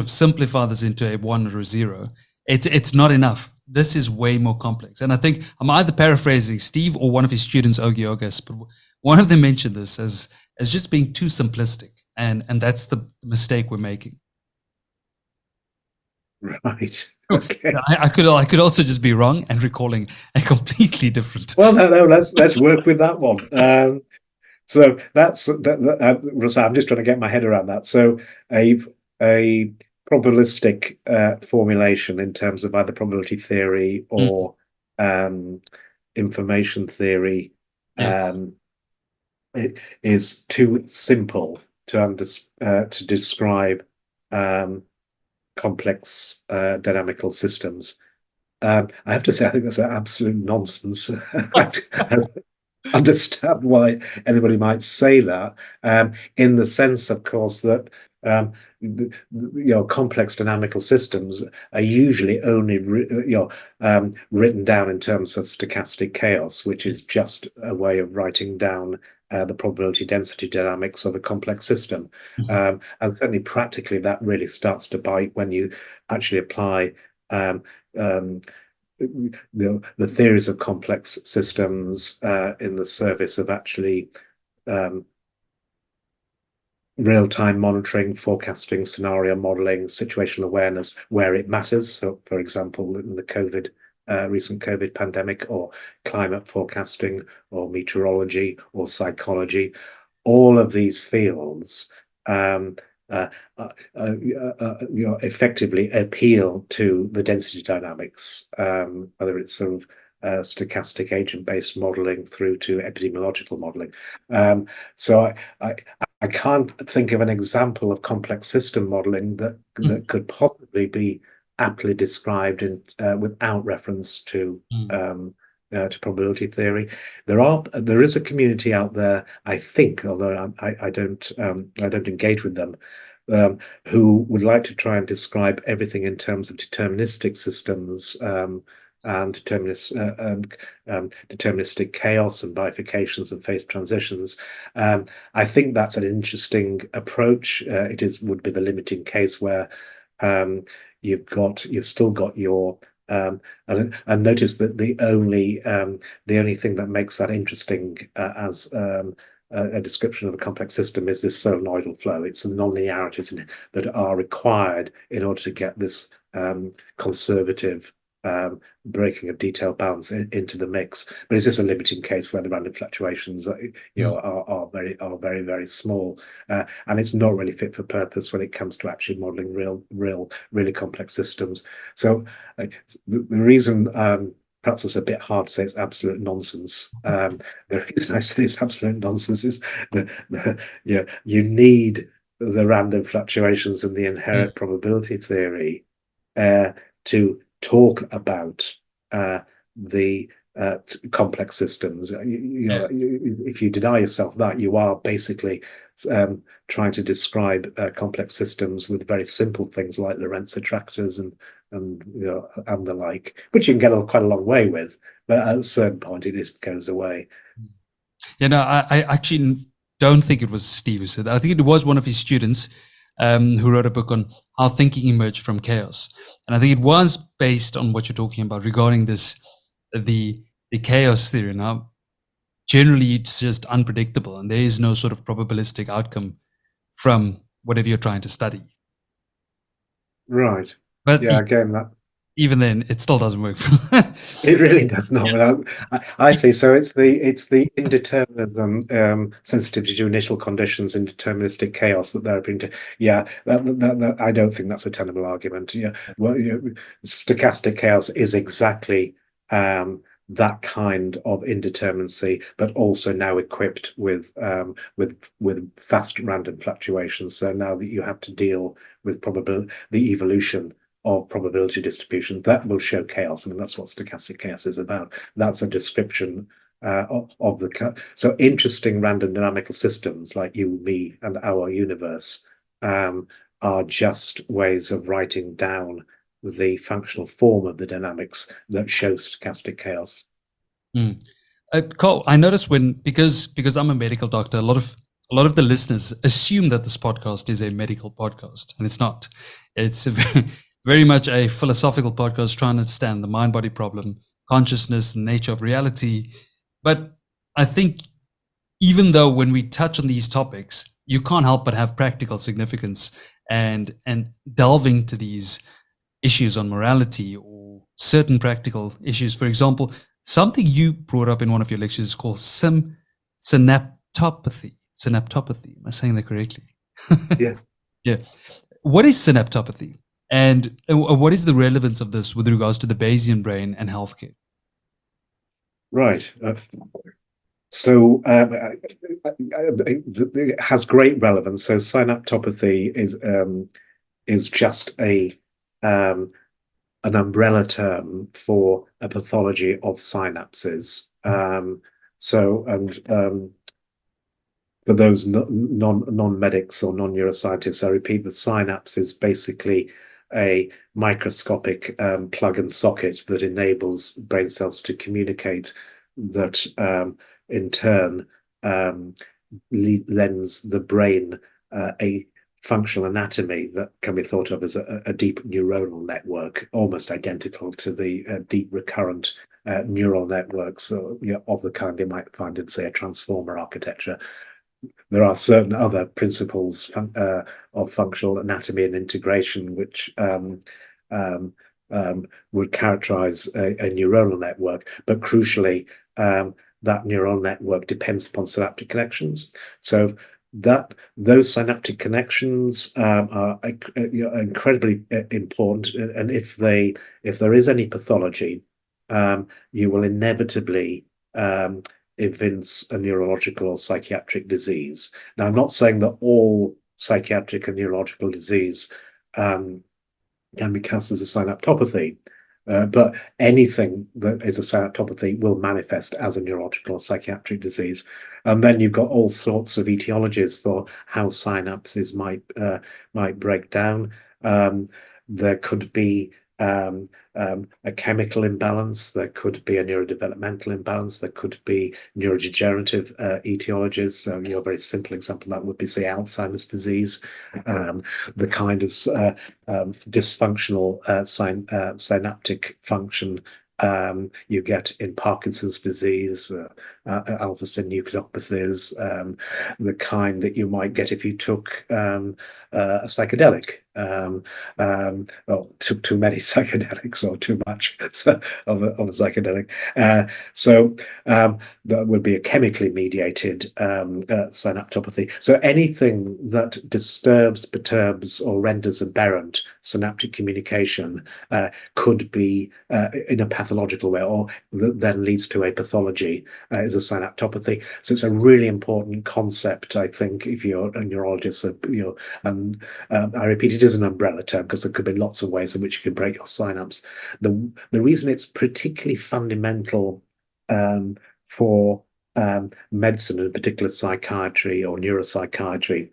simplify this into a 1 or a 0. It's not enough. This is way more complex. And I think I'm either paraphrasing Steve or one of his students, Ogi Ogas, but one of them mentioned this as just being too simplistic. And that's the mistake we're making. Right. Okay. I could also just be wrong and recalling a completely different. Well, no. Let's work with that one. So that's I'm just trying to get my head around that. So a probabilistic formulation in terms of either probability theory or information theory it is too simple to describe complex dynamical systems. I have to say, I think that's an absolute nonsense. I understand why anybody might say that, in the sense, of course, that complex dynamical systems are usually only written down in terms of stochastic chaos, which is just a way of writing down the probability density dynamics of a complex system. And certainly practically that really starts to bite when you actually apply the theories of complex systems in the service of actually real-time monitoring, forecasting, scenario modeling, situational awareness where it matters. So, for example, in the recent COVID pandemic, or climate forecasting, or meteorology, or psychology, all of these fields effectively appeal to the density dynamics, whether it's sort of stochastic agent-based modeling through to epidemiological modeling. So I can't think of an example of complex system modeling that could possibly be aptly described without reference to probability theory. There is a community out there, I think, although I don't engage with them, who would like to try and describe everything in terms of deterministic systems and deterministic chaos and bifurcations and phase transitions. I think that's an interesting approach. Would be the limiting case where you've still got your and notice that the only thing that makes that interesting as a description of a complex system is this solenoidal flow. It's the non-linearities that are required in order to get this conservative breaking of detailed balance into the mix. But it's just a limiting case where the random fluctuations are very, very small, and it's not really fit for purpose when it comes to actually modeling really complex systems. So the reason perhaps it's a bit hard to say it's absolute nonsense. The reason I say it's absolute nonsense is you need the random fluctuations in the inherent probability theory to talk about the complex systems. If you deny yourself that, you are basically trying to describe complex systems with very simple things like Lorentz attractors and the like, which you can get quite a long way with, but at a certain point it just goes away. I actually don't think it was Steve who said that. I think it was one of his students who wrote a book on how thinking emerged from chaos, and I think it was based on what you're talking about regarding this the chaos theory. Now, generally, it's just unpredictable, and there is no sort of probabilistic outcome from whatever you're trying to study. Right. But again, even then, it still doesn't work. It really does not. Yeah. I see. So it's the indeterminism, sensitivity to initial conditions, indeterministic chaos that they're bringing to. That I don't think that's a tenable argument. Stochastic chaos is exactly that kind of indeterminacy, but also now equipped with fast random fluctuations. So now that you have to deal with the evolution of probability distribution, that will show chaos. I mean, that's what stochastic chaos is about. That's a description of the so interesting random dynamical systems like you, me, and our universe are just ways of writing down the functional form of the dynamics that shows stochastic chaos. Carl, I noticed because I'm a medical doctor, a lot of the listeners assume that this podcast is a medical podcast, and it's not. It's very much a philosophical podcast trying to understand the mind-body problem, consciousness, and nature of reality. But I think even though when we touch on these topics, you can't help but have practical significance and delving to these issues on morality or certain practical issues. For example, something you brought up in one of your lectures is called synaptopathy. Synaptopathy. Am I saying that correctly? Yes. Yeah. What is synaptopathy? And what is the relevance of this with regards to the Bayesian brain and healthcare? Right. So it has great relevance. So synaptopathy is just an umbrella term for a pathology of synapses. For those non-medics or non-neuroscientists, I repeat, the synapse is basically a microscopic plug and socket that enables brain cells to communicate, that in turn lends the brain a functional anatomy that can be thought of as a deep neuronal network, almost identical to the deep recurrent neural networks of the kind they might find in, say, a transformer architecture. There are certain other principles of functional anatomy and integration which would characterize a neuronal network, but crucially, that neural network depends upon synaptic connections. So those synaptic connections are incredibly important, and if there is any pathology, you will inevitably evince a neurological or psychiatric disease. Now, I'm not saying that all psychiatric and neurological disease can be cast as a synaptopathy, but anything that is a synaptopathy will manifest as a neurological or psychiatric disease. And then you've got all sorts of etiologies for how synapses might break down. There could be a chemical imbalance, there could be a neurodevelopmental imbalance, there could be neurodegenerative etiologies. So, a very simple example that would be, say, Alzheimer's disease, the kind of dysfunctional synaptic function you get in Parkinson's disease, alpha-synucleinopathies, the kind that you might get if you took a psychedelic. well, too many psychedelics or too much of a psychedelic. That would be a chemically mediated synaptopathy. So anything that disturbs, perturbs, or renders aberrant synaptic communication could be in a pathological way, or that then leads to a pathology, is a synaptopathy. So it's a really important concept, I think, if you're a neurologist. And I repeat, it is an umbrella term because there could be lots of ways in which you can break your synapse. The reason it's particularly fundamental for medicine, in particular psychiatry or neuropsychiatry,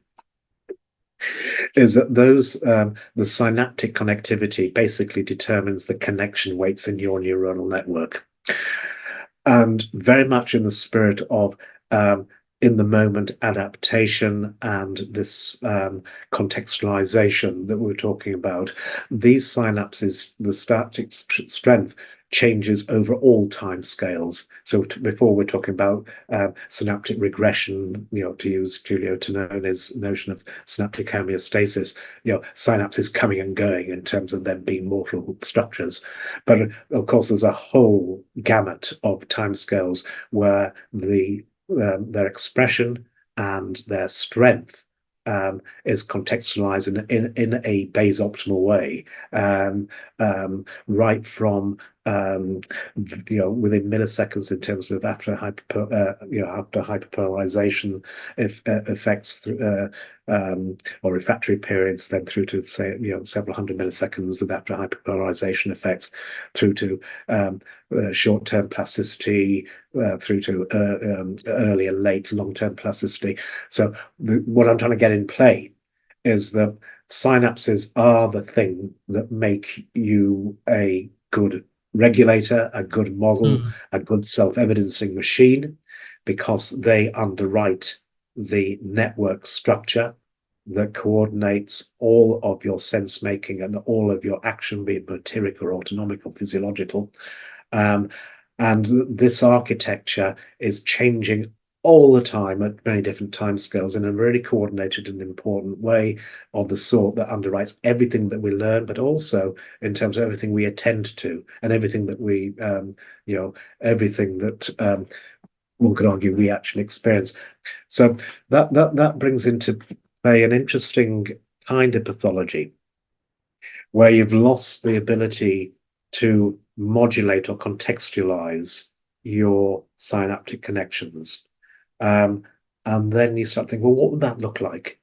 is that the synaptic connectivity basically determines the connection weights in your neuronal network. And very much in the spirit of in the moment adaptation and this contextualization that we're talking about, these synapses, the static strength changes over all time scales. So before we're talking about synaptic regression, to use Giulio Tononi's notion of synaptic homeostasis, synapses coming and going in terms of them being mortal structures. But of course, there's a whole gamut of timescales where their expression and their strength is contextualized in a Bayes optimal way, right from within milliseconds in terms of after hyperpolarization effects or refractory periods, then through to say several hundred milliseconds with after hyperpolarization effects, through to short-term plasticity, through to early and late long-term plasticity. So what I'm trying to get in play is that synapses are the thing that make you a good regulator, a good model, a good self-evidencing machine, because they underwrite the network structure that coordinates all of your sense making and all of your action, be it motoric or autonomic or physiological. And this architecture is changing all the time at many different timescales in a really coordinated and important way, of the sort that underwrites everything that we learn, but also in terms of everything we attend to and everything that we, everything that one could argue we actually experience. So that brings into play an interesting kind of pathology where you've lost the ability to modulate or contextualize your synaptic connections. And then you start thinking, well, what would that look like?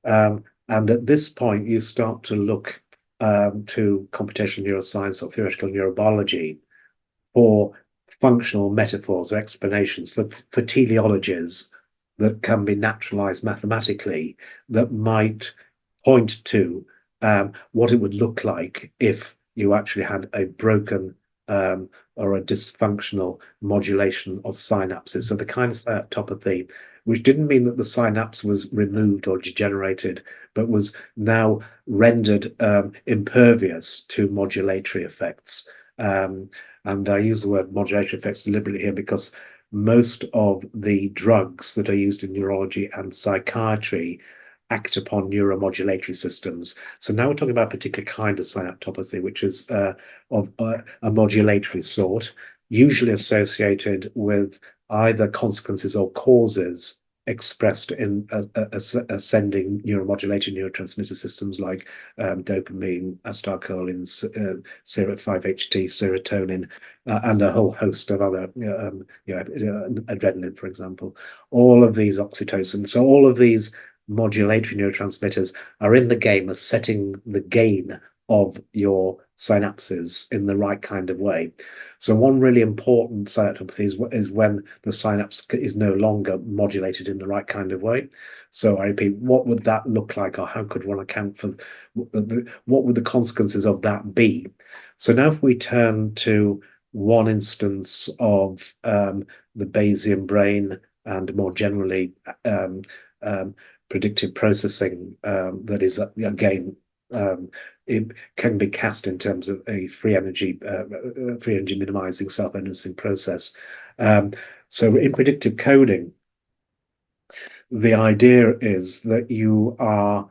And at this point, you start to look to computational neuroscience or theoretical neurobiology for functional metaphors or explanations, for teleologies that can be naturalized mathematically, that might point to what it would look like if you actually had a broken or a dysfunctional modulation of synapses. So the kind of synaptopathy, which didn't mean that the synapse was removed or degenerated, but was now rendered impervious to modulatory effects. And I use the word modulatory effects deliberately here because most of the drugs that are used in neurology and psychiatry act upon neuromodulatory systems. So now we're talking about a particular kind of synaptopathy, which is of a modulatory sort, usually associated with either consequences or causes expressed in ascending neuromodulated neurotransmitter systems like dopamine, acetylcholine, 5-HT, serotonin, and a whole host of other, adrenaline, for example. All of these, oxytocin. So all of these modulatory neurotransmitters are in the game of setting the gain of your synapses in the right kind of way. So one really important synaptopathy is when the synapse is no longer modulated in the right kind of way. So I repeat, what would that look like, or how could one account for what would the consequences of that be? So now if we turn to one instance of the Bayesian brain and more generally predictive processing that is again it can be cast in terms of a free energy minimizing self-evidencing process. So in predictive coding, the idea is that you are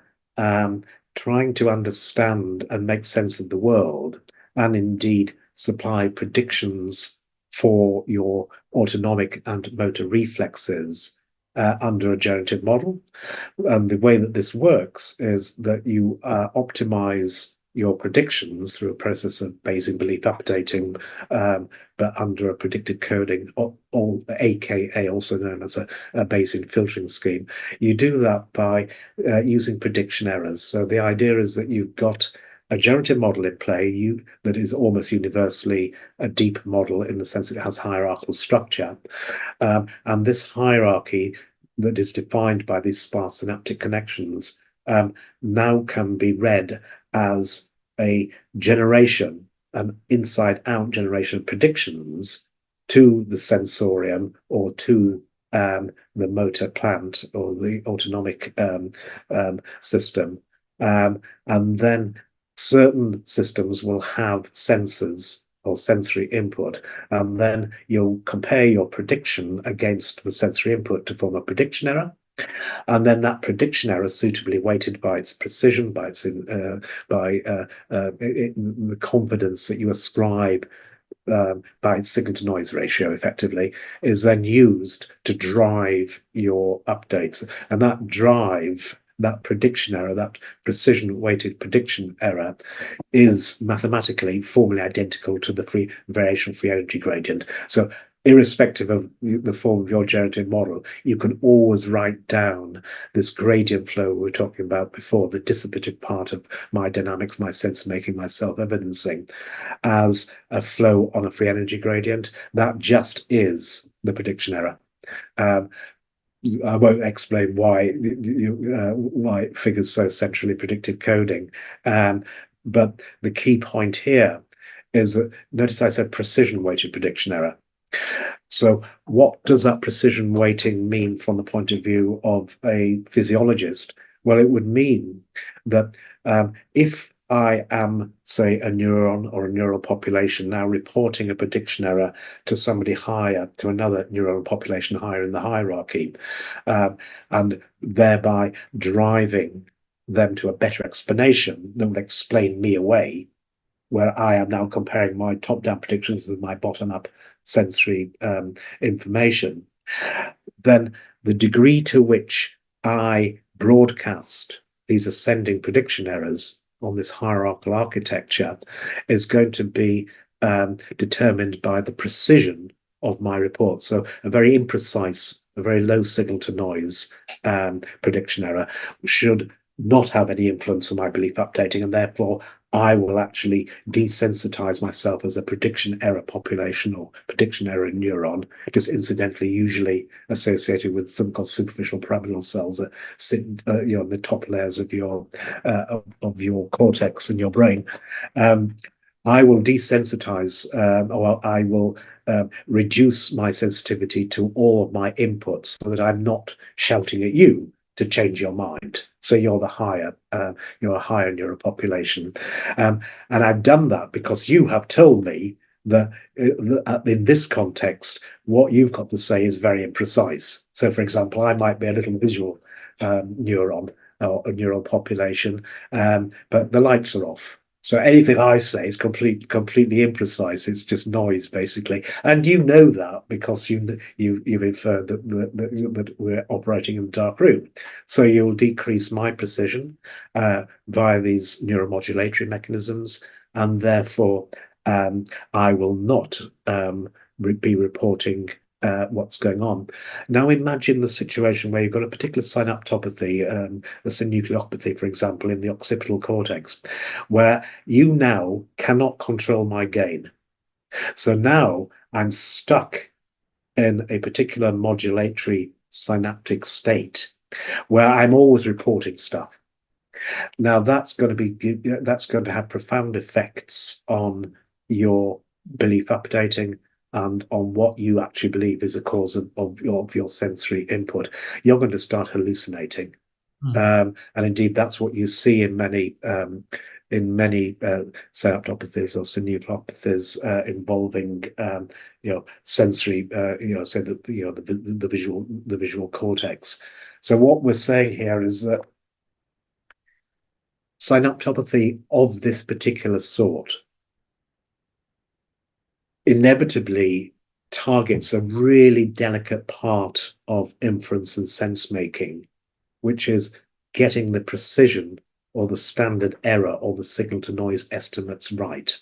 trying to understand and make sense of the world, and indeed supply predictions for your autonomic and motor reflexes under a generative model. And the way that this works is that you optimize your predictions through a process of Bayesian belief updating, but under a predicted coding, aka also known as a Bayesian filtering scheme. You do that by using prediction errors. So the idea is that you've got a generative model in play that is almost universally a deep model in the sense that it has hierarchical structure. And this hierarchy that is defined by these sparse synaptic connections now can be read as a generation, an inside-out generation of predictions to the sensorium or to the motor plant or the autonomic system. And then certain systems will have sensors or sensory input, and then you'll compare your prediction against the sensory input to form a prediction error. And then that prediction error is suitably weighted by its precision, by its the confidence that you ascribe by its signal to noise ratio, effectively, is then used to drive your updates. And that drive, that prediction error, that precision weighted prediction error, is mathematically formally identical to the variation free energy gradient. So irrespective of the form of your generative model, you can always write down this gradient flow we were talking about before, the dissipative part of my dynamics, my sense making, my self-evidencing, as a flow on a free energy gradient. That just is the prediction error. I won't explain why it figures so centrally predicted coding. But the key point here is that, notice I said precision weighted prediction error. So what does that precision weighting mean from the point of view of a physiologist? Well, it would mean that if I am, say, a neuron or a neural population now reporting a prediction error to somebody higher, to another neural population higher in the hierarchy, and thereby driving them to a better explanation that will explain me away, where I am now comparing my top-down predictions with my bottom-up sensory information, then the degree to which I broadcast these ascending prediction errors on this hierarchical architecture is going to be determined by the precision of my report. So a very imprecise, a very low signal to noise prediction error should not have any influence on my belief updating, and therefore I will actually desensitize myself as a prediction error population or prediction error neuron, just incidentally usually associated with something called superficial pyramidal cells that sit in the top layers of your cortex in your brain. I will desensitize, or I will reduce my sensitivity to all of my inputs so that I'm not shouting at you to change your mind. So you're a higher neuropopulation. And I've done that because you have told me that in this context, what you've got to say is very imprecise. So, for example, I might be a little visual neuron or a neural population, but the lights are off. So anything I say is completely imprecise. It's just noise, basically, and you know that because you've inferred that we're operating in a dark room. So you'll decrease my precision via these neuromodulatory mechanisms, and therefore I will not be reporting what's going on. Now imagine the situation where you've got a particular synaptopathy, a synucleopathy, for example, in the occipital cortex, where you now cannot control my gain. So now I'm stuck in a particular modulatory synaptic state where I'm always reporting stuff. Now that's going to have profound effects on your belief updating and on what you actually believe is a cause of your sensory input. You're going to start hallucinating. And indeed, that's what you see in many synaptopathies or synucleopathies involving sensory, say the visual cortex. So what we're saying here is that synaptopathy of this particular sort inevitably targets a really delicate part of inference and sense making, which is getting the precision or the standard error or the signal to noise estimates right.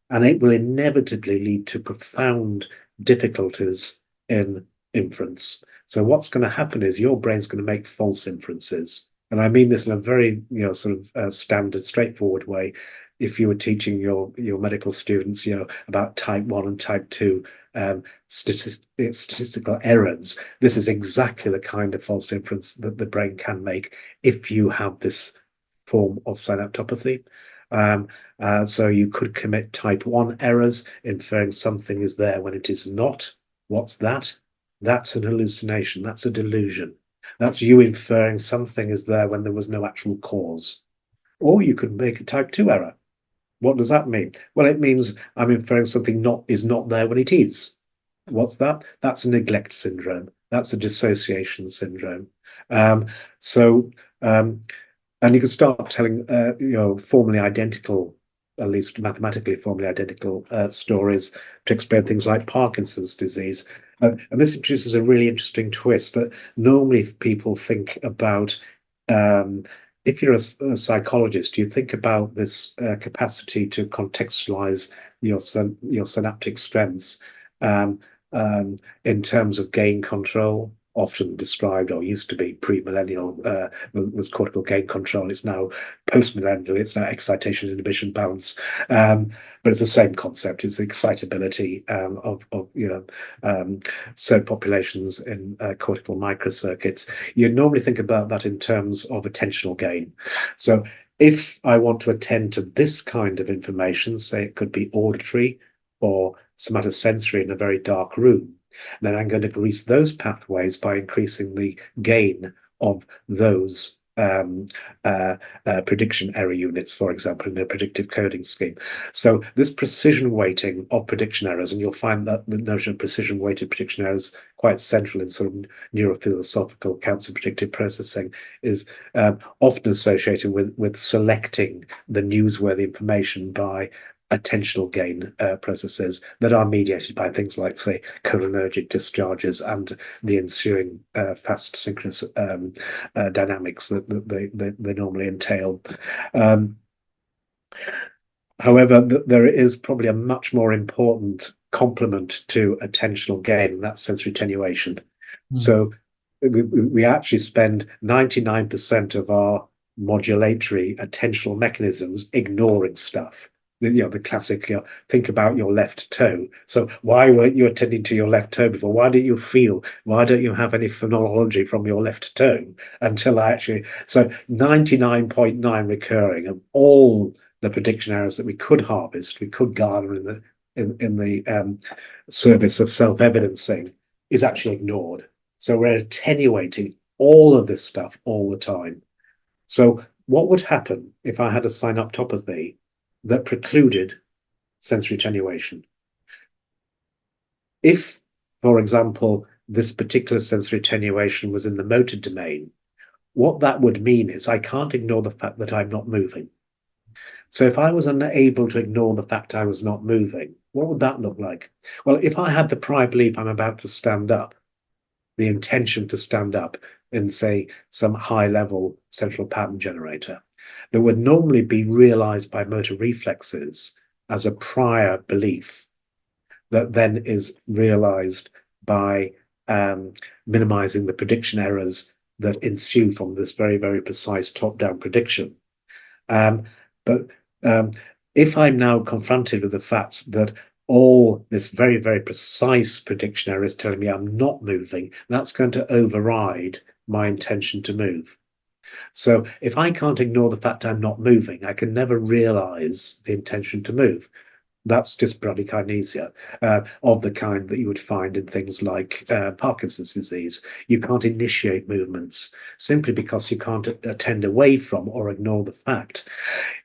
And it will inevitably lead to profound difficulties in inference. So what's going to happen is your brain's going to make false inferences. And I mean this in a very, sort of standard, straightforward way. If you were teaching your medical students, about type 1 and type 2 statistical errors, this is exactly the kind of false inference that the brain can make if you have this form of synaptopathy. So you could commit type 1 errors, inferring something is there when it is not. What's that? That's an hallucination. That's a delusion. That's you inferring something is there when there was no actual cause. Or you could make a type 2 error. What does that mean? Well, it means I'm inferring something is not there when it is. What's that? That's a neglect syndrome. That's a dissociation syndrome. And you can start telling, formally identical, at least mathematically formally identical stories to explain things like Parkinson's disease. And this introduces a really interesting twist that normally people think about, if you're a psychologist, you think about this capacity to contextualize your synaptic strengths in terms of gain control, often described or used to be pre-millennial was cortical gain control. It's now post-millennial. It's now excitation, inhibition, balance. But it's the same concept. It's the excitability of certain populations in cortical microcircuits. You normally think about that in terms of attentional gain. So if I want to attend to this kind of information, say it could be auditory or somatosensory in a very dark room, then I'm going to grease those pathways by increasing the gain of those prediction error units, for example, in a predictive coding scheme. So this precision weighting of prediction errors, and you'll find that the notion of precision weighted prediction errors quite central in sort of neurophilosophical counts of predictive processing, is often associated with selecting the newsworthy information by attentional gain processes that are mediated by things like, say, cholinergic discharges and the ensuing fast synchronous dynamics that they normally entail. However, there is probably a much more important complement to attentional gain, and that's sensory attenuation. So we actually spend 99% of our modulatory attentional mechanisms ignoring stuff. The classic, think about your left toe. So why weren't you attending to your left toe before? Why didn't you feel? Why don't you have any phonology from your left toe until so 99.9 recurring of all the prediction errors that we could harvest, we could garner in the service of self-evidencing is actually ignored. So we're attenuating all of this stuff all the time. So what would happen if I had a synaptopathy that precluded sensory attenuation? If, for example, this particular sensory attenuation was in the motor domain, what that would mean is I can't ignore the fact that I'm not moving. So if I was unable to ignore the fact I was not moving, what would that look like? Well, if I had the prior belief I'm about to stand up, the intention to stand up in, say, some high-level central pattern generator, that would normally be realized by motor reflexes as a prior belief that then is realized by minimizing the prediction errors that ensue from this very, very precise top-down prediction. But if I'm now confronted with the fact that all this very, very precise prediction error is telling me I'm not moving, that's going to override my intention to move. So if I can't ignore the fact I'm not moving, I can never realize the intention to move. That's just bradykinesia of the kind that you would find in things like Parkinson's disease. You can't initiate movements simply because you can't attend away from or ignore the fact.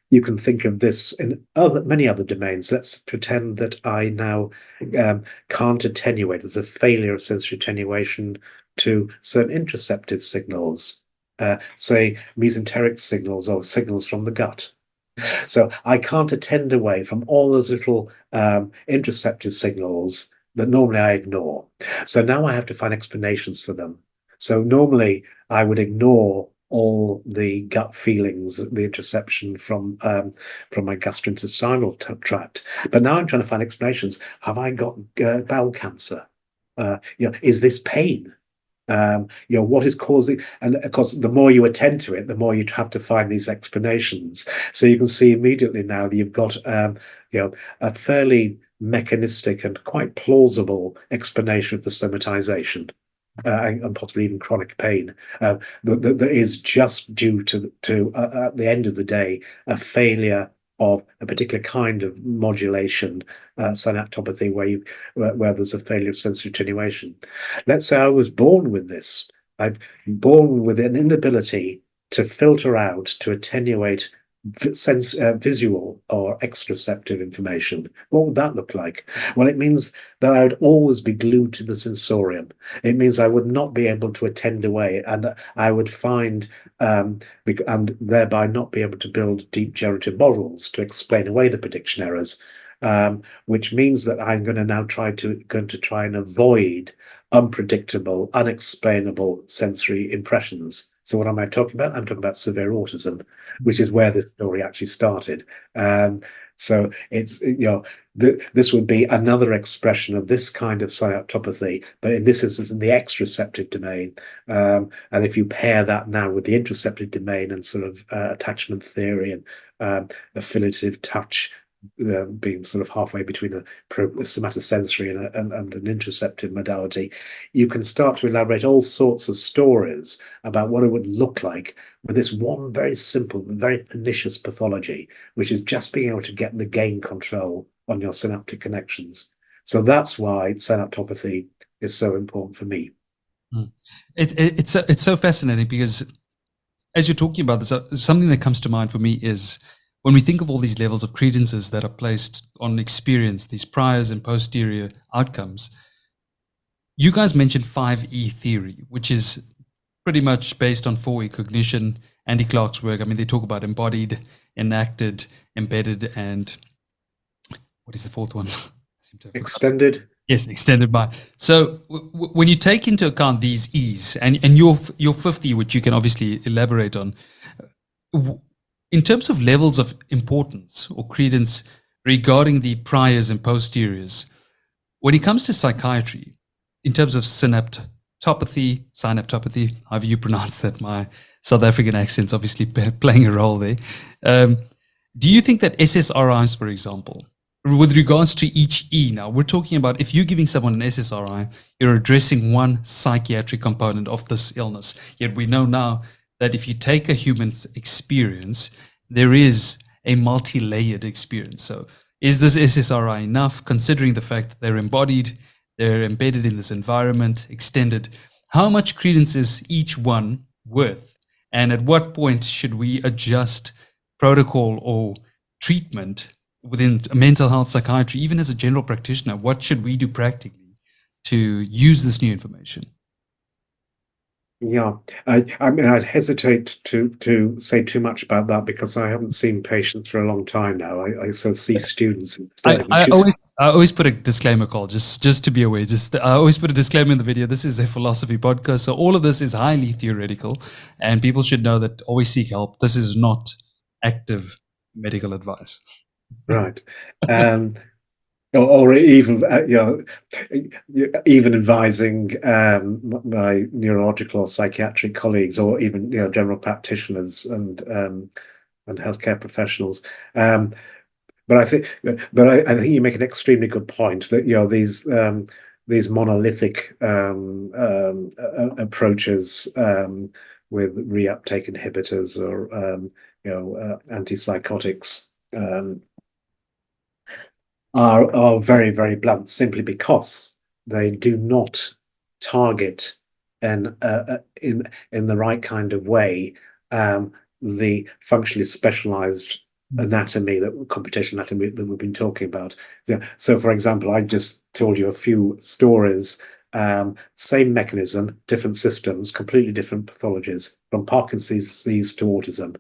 You can think of this in many other domains. Let's pretend that I now can't attenuate. There's a failure of sensory attenuation to certain interoceptive signals. say, mesenteric signals or signals from the gut. So I can't attend away from all those little interoceptive signals that normally I ignore. So now I have to find explanations for them. So normally I would ignore all the gut feelings, the interoception from my gastrointestinal tract. But now I'm trying to find explanations. Have I got bowel cancer? Is this pain? What is causing, and of course, the more you attend to it, the more you have to find these explanations. So you can see immediately now that you've got, a fairly mechanistic and quite plausible explanation for somatization. And possibly even chronic pain that is just due to at the end of the day, a failure of a particular kind of modulation, synaptopathy, where there's a failure of sensory attenuation. Let's say I was born with this. I'm born with an inability to filter out, to attenuate visual or exteroceptive information. What would that look like? Well, it means that I would always be glued to the sensorium. It means I would not be able to attend away, and I would find, and thereby not be able to build deep generative models to explain away the prediction errors, which means that I'm going to now try and avoid unpredictable, unexplainable sensory impressions. So what am I talking about? I'm talking about severe autism, which is where this story actually started. So it's, this would be another expression of this kind of synaptopathy, but in this instance, in the exteroceptive domain. And if you pair that now with the interoceptive domain and sort of attachment theory and affiliative touch, being sort of halfway between a somatosensory and an interoceptive modality, you can start to elaborate all sorts of stories about what it would look like with this one very simple, very pernicious pathology, which is just being able to get the gain control on your synaptic connections. So that's why synaptopathy is so important for me. It's so fascinating, because as you're talking about this, something that comes to mind for me is when we think of all these levels of credences that are placed on experience, these priors and posterior outcomes. You guys mentioned 5E theory, which is pretty much based on 4E cognition. Andy Clark's work, I mean, they talk about embodied, enacted, embedded, and what is the fourth one? Extended. Yes, extended by. So when you take into account these E's and your fifth E, which you can obviously elaborate on, in terms of levels of importance or credence regarding the priors and posteriors, when it comes to psychiatry, in terms of synaptopathy, however you pronounce that, my South African accent's obviously playing a role there. Do you think that SSRIs, for example, with regards to each E, now we're talking about if you're giving someone an SSRI, you're addressing one psychiatric component of this illness. Yet we know now that if you take a human's experience, there is a multi-layered experience. So is this SSRI enough, considering the fact that they're embodied, they're embedded in this environment, extended? How much credence is each one worth? And at what point should we adjust protocol or treatment within mental health psychiatry, even as a general practitioner? What should we do practically to use this new information? Yeah, I mean, I'd hesitate to say too much about that because I haven't seen patients for a long time now. I sort of see students instead. I always put a disclaimer, Carl, just to be aware. I always put a disclaimer in the video. This is a philosophy podcast, so all of this is highly theoretical, and people should know that always seek help. This is not active medical advice. Right. Or even even advising my neurological or psychiatric colleagues, or even general practitioners and healthcare professionals. But I think you make an extremely good point that these monolithic approaches with reuptake inhibitors or antipsychotics are very, very blunt, simply because they do not target in the right kind of way the functionally specialized anatomy, computational anatomy that we've been talking about. So for example, I just told you a few stories Same mechanism, different systems, completely different pathologies, from Parkinson's disease to autism.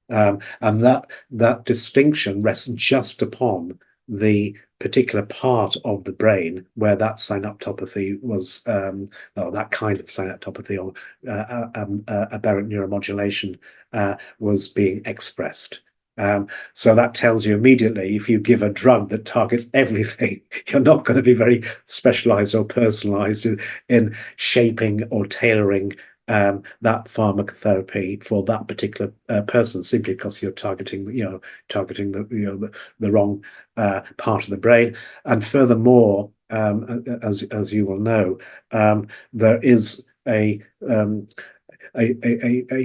And that distinction rests just upon the particular part of the brain where that synaptopathy was, or that kind of synaptopathy or aberrant neuromodulation was being expressed. So that tells you immediately, if you give a drug that targets everything, you're not going to be very specialized or personalized in shaping or tailoring that pharmacotherapy for that particular person, simply because you're targeting the wrong part of the brain. And furthermore, as you will know, there is a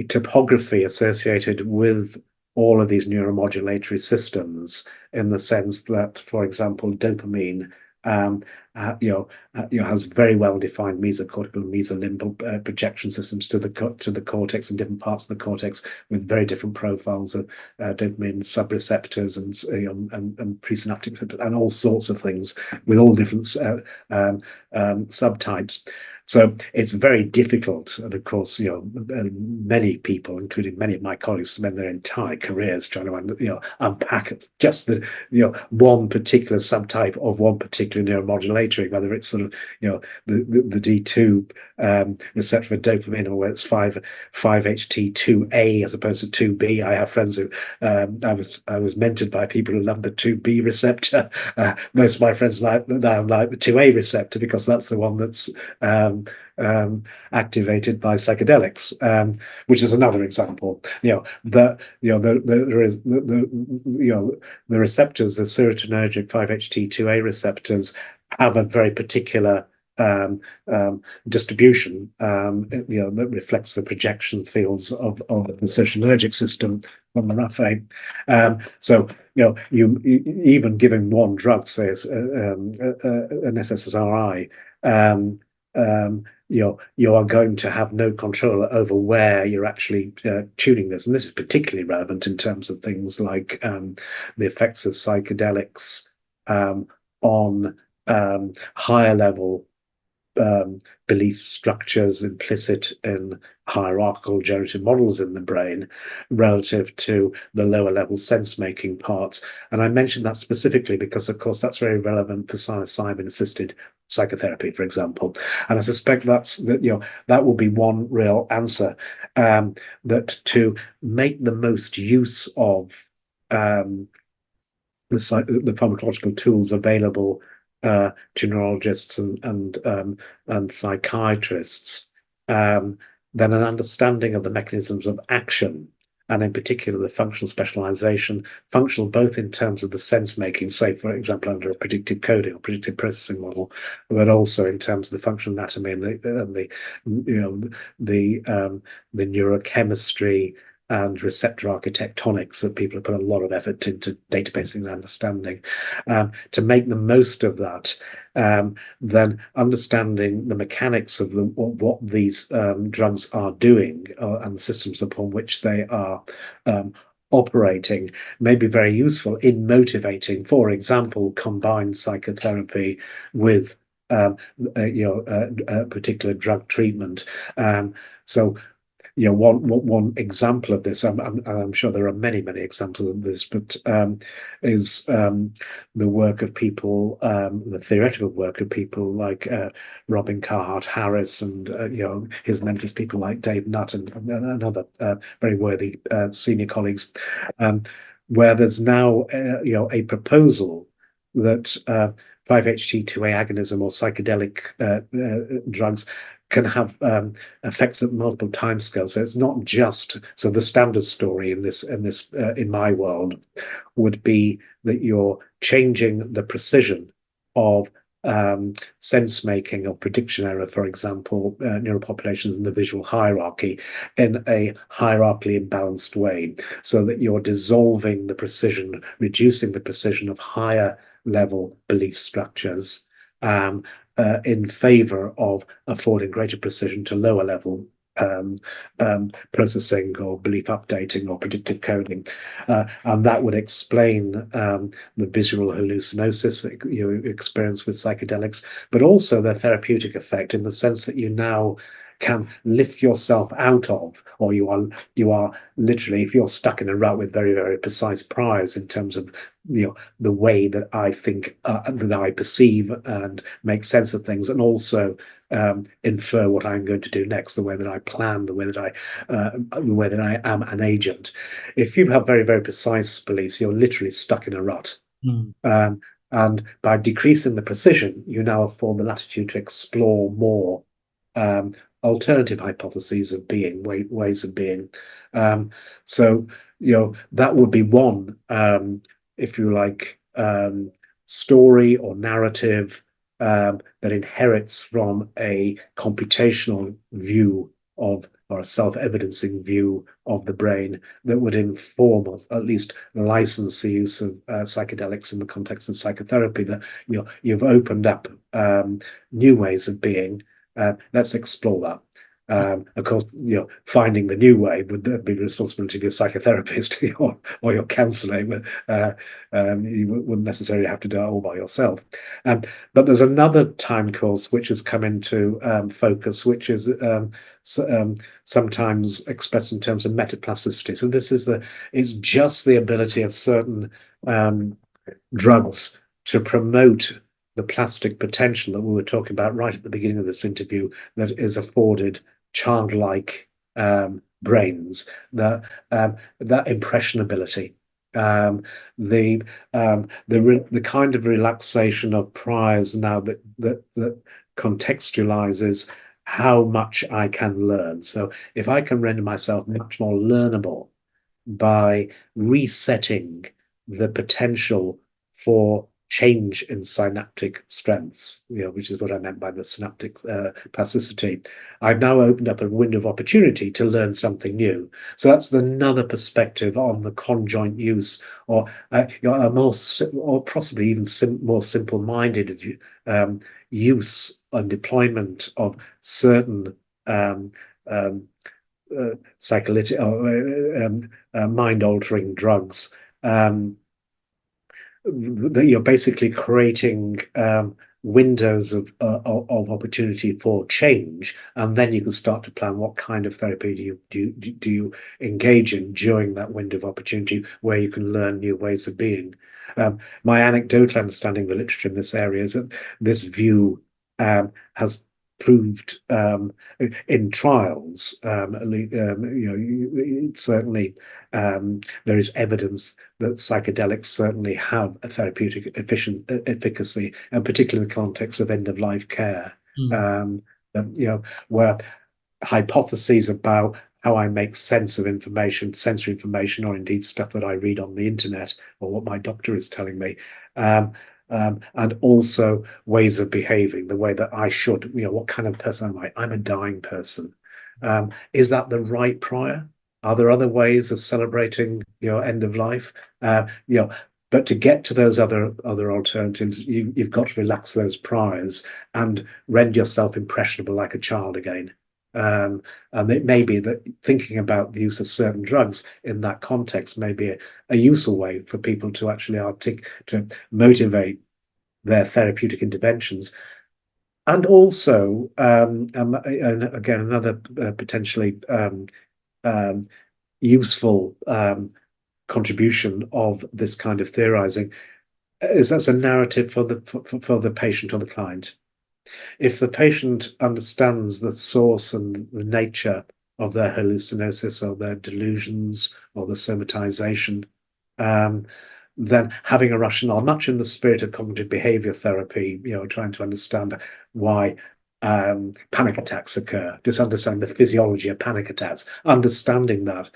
topography associated with all of these neuromodulatory systems, in the sense that, for example, dopamine has very well defined mesocortical and mesolimbal projection systems to the cortex and different parts of the cortex, with very different profiles of dopamine subreceptors and presynaptic and all sorts of things, with all different subtypes. So it's very difficult, and of course, many people, including many of my colleagues, spend their entire careers trying to, unpack just the, one particular subtype of one particular neuromodulatory, whether it's sort of, the D2 receptor for dopamine, or whether it's 5-HT2A as opposed to 2B. I have friends who, I was mentored by people who love the 2B receptor. Most of my friends now like the 2A receptor, because that's the one that's activated by psychedelics, which is another example. There is the receptors, the serotonergic 5-HT2A receptors, have a very particular distribution, that reflects the projection fields of the serotonergic system from the raphe. So you even giving one drug, say an SSRI, you are going to have no control over where you're actually tuning this. And this is particularly relevant in terms of things like the effects of psychedelics on higher level belief structures implicit in hierarchical generative models in the brain, relative to the lower level sense making parts. And I mentioned that specifically because, of course, that's very relevant for psilocybin assisted psychotherapy, for example. And I suspect that will be one real answer, that to make the most use of the pharmacological tools available to neurologists and psychiatrists, then an understanding of the mechanisms of action, and in particular the functional specialization, functional both in terms of the sense making, say for example under a predictive coding or predictive processing model, but also in terms of the functional anatomy and the neurochemistry and receptor architectonics that people have put a lot of effort into databasing and understanding. To make the most of that, then understanding the mechanics of what these drugs are doing and the systems upon which they are operating may be very useful in motivating, for example, combined psychotherapy with a particular drug treatment. So one example of this, I'm sure there are many examples of this, but is the work of people, the theoretical work of people like Robin Carhart Harris and his mentors, people like Dave Nutt and other very worthy senior colleagues, where there's now a proposal that 5-HT2A agonism or psychedelic drugs can have effects at multiple timescales. So it's not just, so the standard story in my world would be that you're changing the precision of sense making or prediction error, for example, neuropopulations in the visual hierarchy in a hierarchically imbalanced way, so that you're dissolving the precision, reducing the precision of higher level belief structures, in favor of affording greater precision to lower level processing or belief updating or predictive coding, and that would explain the visual hallucinosis that you experience with psychedelics, but also their therapeutic effect in the sense that you now can lift yourself out of, or you are literally, if you're stuck in a rut with very, very precise priors in terms of the way that I think, that I perceive and make sense of things, and also infer what I'm going to do next, the way that I plan, the way that I am an agent. If you have very, very precise beliefs, you're literally stuck in a rut. And by decreasing the precision, you now afford the latitude to explore more alternative hypotheses of being, ways of being. So that would be one, if you like, story or narrative that inherits from a computational view of, or a self-evidencing view of the brain, that would inform, or at least license the use of psychedelics in the context of psychotherapy. That you've opened up new ways of being. Let's explore that. Of course, finding the new way would be the responsibility of your psychotherapist or your counsellor. You wouldn't necessarily have to do it all by yourself. But there's another time course which has come into focus, which is sometimes expressed in terms of metaplasticity. So this is it's just the ability of certain drugs to promote the plastic potential that we were talking about right at the beginning of this interview, that is afforded childlike brains, that impressionability, the kind of relaxation of priors now that contextualizes how much I can learn. So if I can render myself much more learnable by resetting the potential for change in synaptic strengths, which is what I meant by the synaptic plasticity, I've now opened up a window of opportunity to learn something new. So that's another perspective on the conjoint use, or a more, or possibly even more simple-minded use and deployment of certain psycholytic or mind-altering drugs. That you're basically creating windows of opportunity for change, and then you can start to plan what kind of therapy do you engage in during that window of opportunity, where you can learn new ways of being. My anecdotal understanding of the literature in this area is that this view has proved in trials. Certainly there is evidence that psychedelics certainly have a therapeutic efficacy, and particularly in the context of end-of-life care, where hypotheses about how I make sense of information, sensory information, or indeed stuff that I read on the internet, or what my doctor is telling me, and also ways of behaving, the way that I should, what kind of person am I? I'm a dying person. Is that the right prior? Are there other ways of celebrating end of life? But to get to those other alternatives, you've got to relax those priors and render yourself impressionable like a child again. And it may be that thinking about the use of certain drugs in that context may be a useful way for people to actually to motivate their therapeutic interventions. And also, and again, another potentially useful contribution of this kind of theorizing is as a narrative for the patient or the client. If the patient understands the source and the nature of their hallucinosis or their delusions or the somatization, then having a rationale, much in the spirit of cognitive behavior therapy, trying to understand why panic attacks occur, just understand the physiology of panic attacks. Understanding that,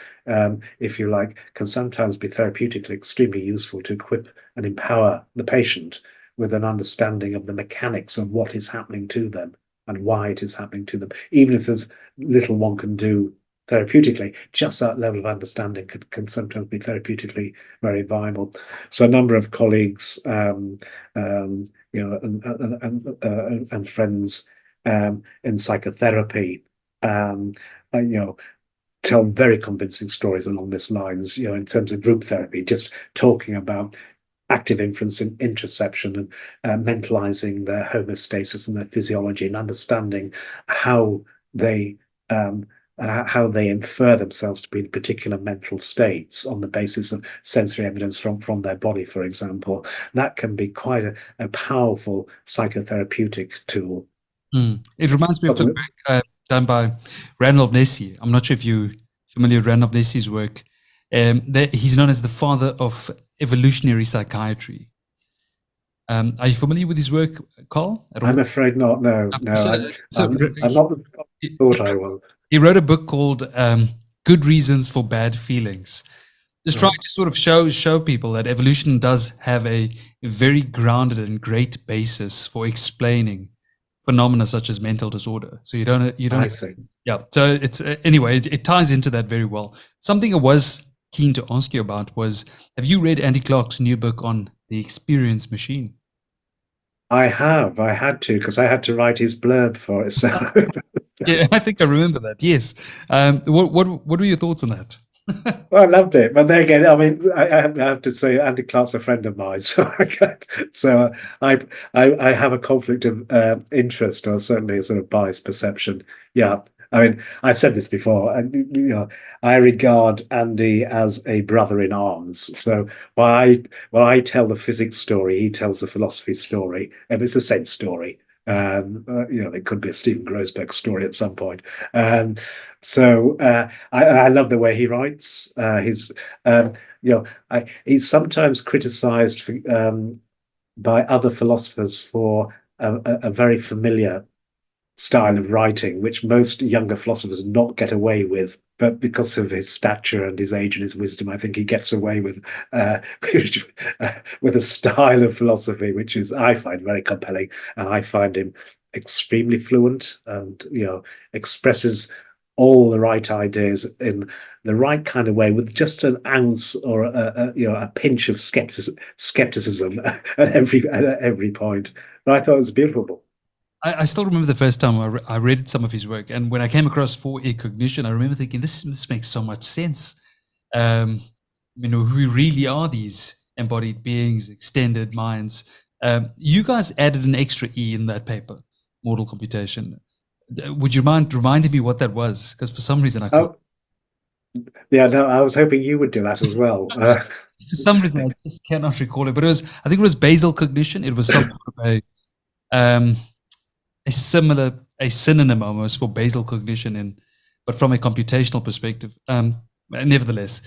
if you like, can sometimes be therapeutically extremely useful to equip and empower the patient with an understanding of the mechanics of what is happening to them and why it is happening to them. Even if there's little one can do therapeutically, just that level of understanding can sometimes be therapeutically very viable. So a number of colleagues, and friends in psychotherapy tell very convincing stories along this lines, in terms of group therapy, just talking about active inference and interception and mentalizing their homeostasis and their physiology and understanding how they infer themselves to be in particular mental states on the basis of sensory evidence from their body, for example. That can be quite a powerful psychotherapeutic tool. It reminds me of the work done by Randolph Nesse. I'm not sure if you're familiar with Randolph Nesse's work. He's known as the father of evolutionary psychiatry. Are you familiar with his work, Karl? I'm afraid not. No. I'm not the thought I was. He wrote a book called Good Reasons for Bad Feelings. Just trying to sort of show people that evolution does have a very grounded and great basis for explaining phenomena such as mental disorder. So you don't. I see. Yeah. So it's anyway, it ties into that very well. Something I was keen to ask you about was, have you read Andy Clark's new book on the experience machine? I have. I had to, because I had to write his blurb for it. So. Yeah, I think I remember that. Yes. What were your thoughts on that? Well, I loved it, but then again, I mean, I have to say, Andy Clark's a friend of mine, so I have a conflict of interest, or certainly a sort of biased perception. Yeah, I mean, I've said this before, and I regard Andy as a brother in arms. So while I tell the physics story, he tells the philosophy story, and it's the same story. It could be a Stephen Grossberg story at some point. So I love the way he writes. He's sometimes criticised by other philosophers for a very familiar style of writing, which most younger philosophers not get away with. But because of his stature and his age and his wisdom, I think he gets away with a style of philosophy which I find very compelling, and I find him extremely fluent, and expresses all the right ideas in the right kind of way, with just an ounce or a pinch of skepticism at every point. But I thought it was beautiful. I still remember the first time I read some of his work, and when I came across 4E cognition, I remember thinking, this makes so much sense. Who really are these embodied beings, extended minds? You guys added an extra E in that paper, modal computation. Would you mind reminding me what that was? Because for some reason I can't. Yeah, no, I was hoping you would do that as well. For some reason I just cannot recall it, but I think it was basal cognition. It was some sort of a synonym almost for basal cognition, but from a computational perspective. Nevertheless,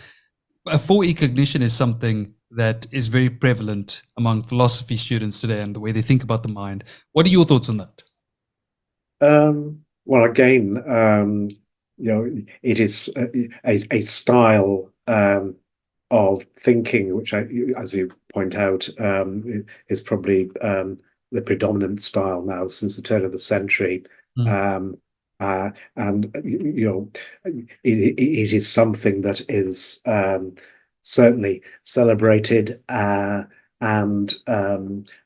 a 4E cognition is something that is very prevalent among philosophy students today, and the way they think about the mind. What are your thoughts on that? Well, again, it is a style of thinking which, as you point out, is probably the predominant style now since the turn of the century. And it is something that is certainly celebrated and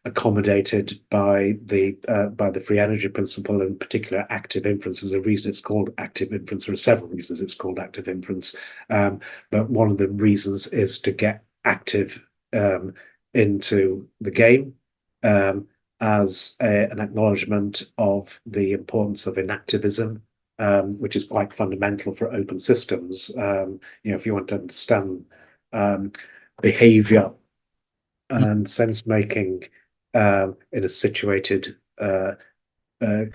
accommodated by the free energy principle, in particular active inference. There's a reason it's called active inference. There are several reasons it's called active inference, but one of the reasons is to get active into the game, as an acknowledgement of the importance of inactivism, which is quite fundamental for open systems. If you want to understand behavior and sense making in a situated of a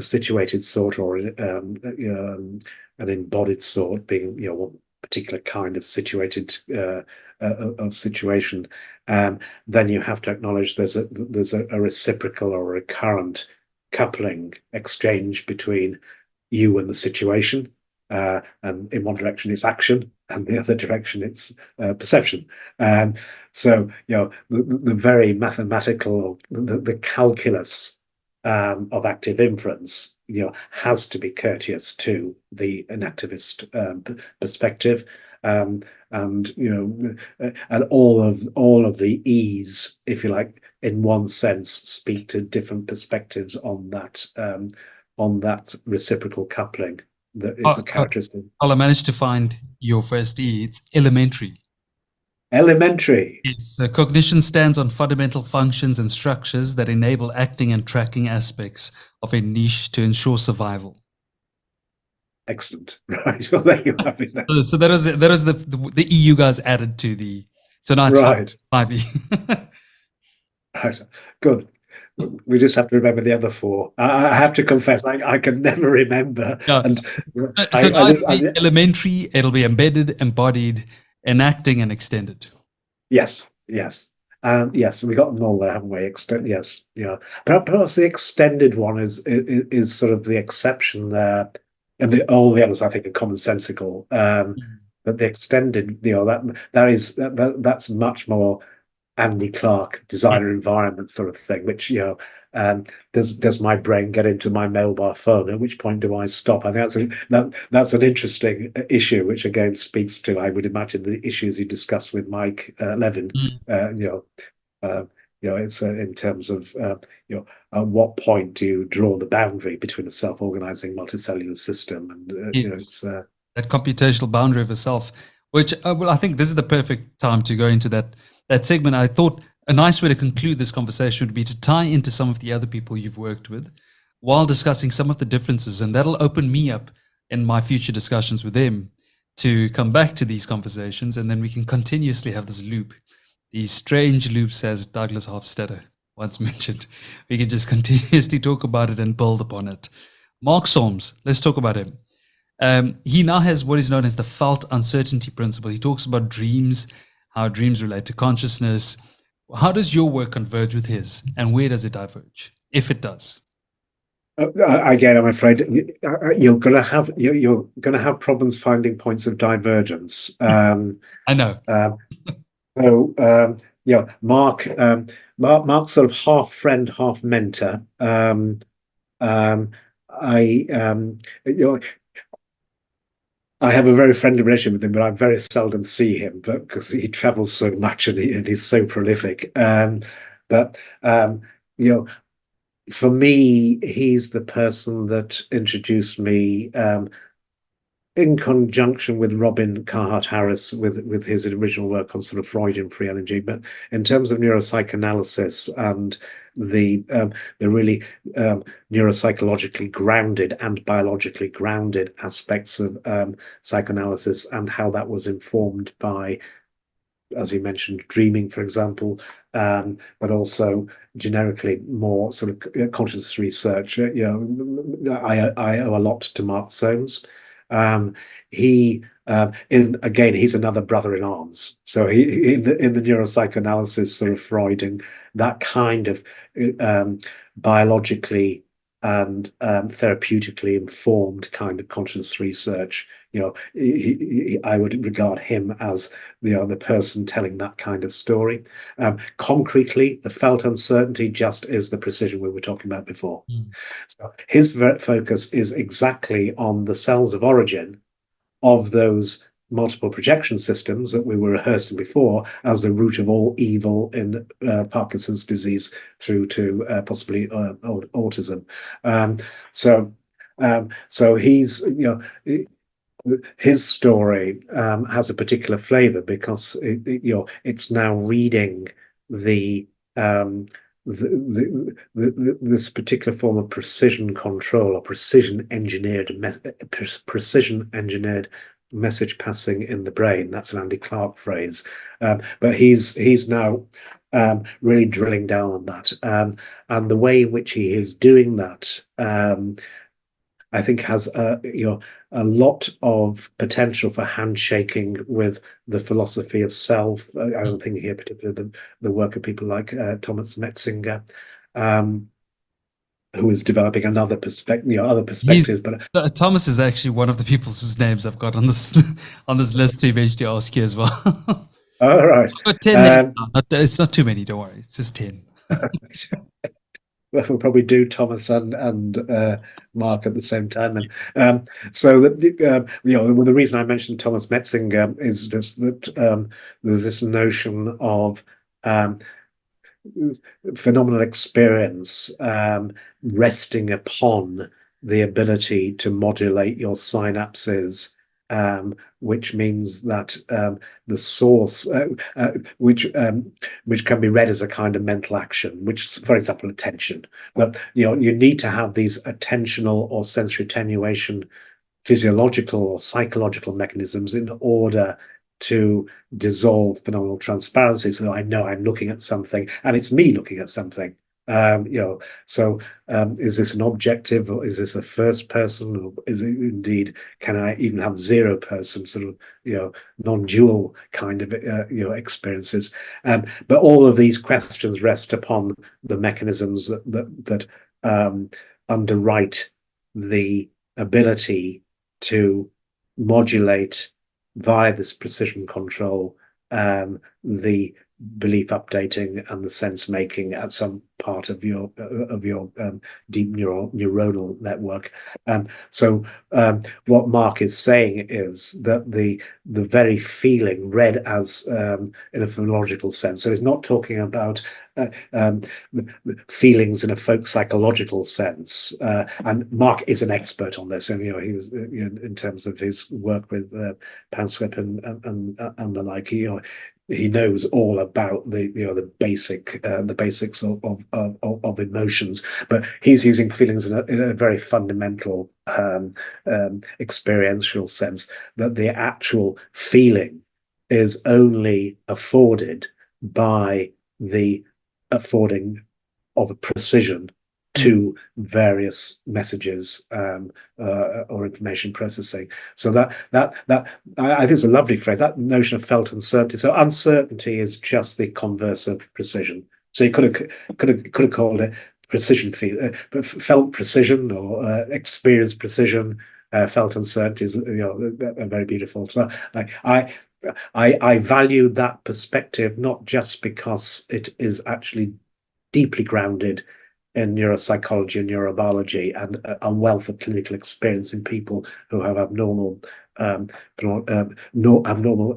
situated sort, or an embodied sort, being one particular kind of situated situation, then you have to acknowledge there's a reciprocal or recurrent coupling exchange between you and the situation, and in one direction it's action, and the other direction it's perception. So the very mathematical, the calculus of active inference has to be courteous to the inactivist perspective. And all of the E's, if you like, in one sense, speak to different perspectives on that reciprocal coupling. that is a characteristic. I managed to find your first E. It's elementary. Elementary. It's cognition stands on fundamental functions and structures that enable acting and tracking aspects of a niche to ensure survival. Excellent. Right. Well, there you have it. So that was the E you guys added to the. So now it's Right. 5E. Right. Good. We just have to remember the other four. I have to confess, I can never remember. Yeah. And So now it'll be elementary, it'll be embedded, embodied, enacting, and extended. Yes, yes. Yes, we got them all there, haven't we? Yes, yeah. Perhaps the extended one is sort of the exception there, and all the others I think are commonsensical. But the extended, that's much more Andy Clark designer environment sort of thing, which does my brain get into my mobile phone? At which point do I stop? I think that's an interesting issue, which again speaks to, I would imagine, the issues you discussed with Mike Levin. It's in terms of at what point do you draw the boundary between a self-organizing multicellular system and it's that computational boundary of a self, which I think this is the perfect time to go into that segment. I thought a nice way to conclude this conversation would be to tie into some of the other people you've worked with while discussing some of the differences. And that'll open me up in my future discussions with them to come back to these conversations. And then we can continuously have this loop, these strange loops, as Douglas Hofstadter once mentioned. We can just continuously talk about it and build upon it. Mark Solms, let's talk about him. He now has what is known as the felt uncertainty principle. He talks about dreams, how dreams relate to consciousness. How does your work converge with his, and where does it diverge, if it does? Again, I'm afraid you're going to have problems finding points of divergence. I know. Mark's sort of half friend, half mentor. I have a very friendly relationship with him, but I very seldom see him, because he travels so much and he's so prolific. For me, he's the person that introduced me, in conjunction with Robin Carhart-Harris, with his original work on sort of Freudian free energy, but in terms of neuropsychoanalysis and the really neuropsychologically grounded and biologically grounded aspects of psychoanalysis, and how that was informed by, as you mentioned, dreaming, for example, but also generically more sort of consciousness research. I owe a lot to Mark Solms. He's another brother in arms. So he in the neuropsychoanalysis sort of Freud, and that kind of biologically and therapeutically informed kind of consciousness research. I would regard him as the person telling that kind of story. Concretely, the felt uncertainty just is the precision we were talking about before. So his focus is exactly on the cells of origin of those multiple projection systems that we were rehearsing before as the root of all evil in Parkinson's disease through to possibly autism. So he's his story has a particular flavor, because it's now reading this particular form of precision control, or precision engineered message passing in the brain. That's an Andy Clark phrase, but he's now really drilling down on that, and the way in which he is doing that, I think has a lot of potential for handshaking with the philosophy of self. I'm thinking here particularly the work of people like Thomas Metzinger, who is developing another perspective, other perspectives. But Thomas is actually one of the people whose names I've got on this list to eventually ask you as well. All right. I've got 10 it's not too many, don't worry. It's just 10. Well, we'll probably do Thomas and Mark at the same time. And so that the reason I mentioned Thomas Metzinger is just that there's this notion of phenomenal experience resting upon the ability to modulate your synapses, which means that the source, which can be read as a kind of mental action, which is, for example, attention. But you need to have these attentional or sensory attenuation physiological or psychological mechanisms in order to dissolve phenomenal transparency. So I know I'm looking at something, and it's me looking at something. So is this an objective, or is this a first person, or is it indeed, can I even have zero person sort of non-dual kind of experiences? But all of these questions rest upon the mechanisms that underwrite the ability to modulate via this precision control the belief updating and the sense making at some part of your deep neuronal network. So what Mark is saying is that the very feeling read as in a phonological sense. So he's not talking about feelings in a folk psychological sense. And Mark is an expert on this, and he was in terms of his work with Panslip and the like. He knows all about the basics of emotions, but he's using feelings in a very fundamental experiential sense, that the actual feeling is only afforded by the affording of a precision to various messages or information processing. So that I think is a lovely phrase, that notion of felt uncertainty. So uncertainty is just the converse of precision. So you could have called it precision but felt precision or experienced precision. Felt uncertainty is a very beautiful. So I value that perspective, not just because it is actually deeply grounded in neuropsychology and neurobiology, and a wealth of clinical experience in people who have abnormal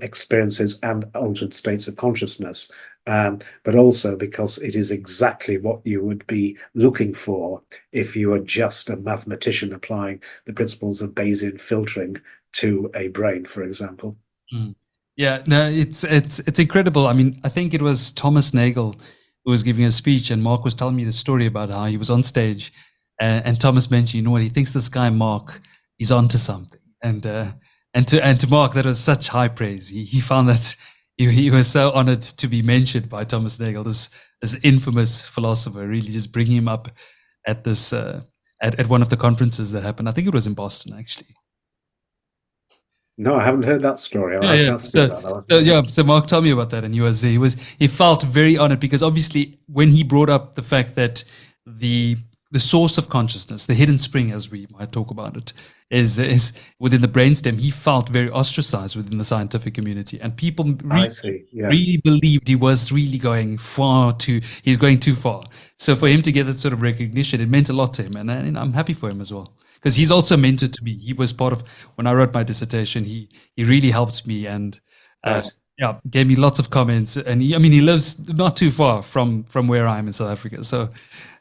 experiences and altered states of consciousness, but also because it is exactly what you would be looking for if you are just a mathematician applying the principles of Bayesian filtering to a brain, for example. Yeah, no, it's incredible. I mean, I think it was Thomas Nagel who was giving a speech, and Mark was telling me the story about how he was on stage, and Thomas mentioned, you know what, he thinks this guy Mark is onto something, and to Mark, that was such high praise. He found that he was so honored to be mentioned by Thomas Nagel, this infamous philosopher, really just bringing him up at this at one of the conferences that happened. I think it was in Boston, actually. No, I haven't heard that story. So Mark told me about that, and he felt very honored, because obviously when he brought up the fact that the source of consciousness, the hidden spring, as we might talk about it, is within the brainstem, he felt very ostracized within the scientific community, and people really believed he was really going he's going too far. So for him to get that sort of recognition, it meant a lot to him, and I'm happy for him as well. Because he's also mentored to me. He was part of, when I wrote my dissertation, he really helped me, and gave me lots of comments. And he lives not too far from where I am in South Africa. So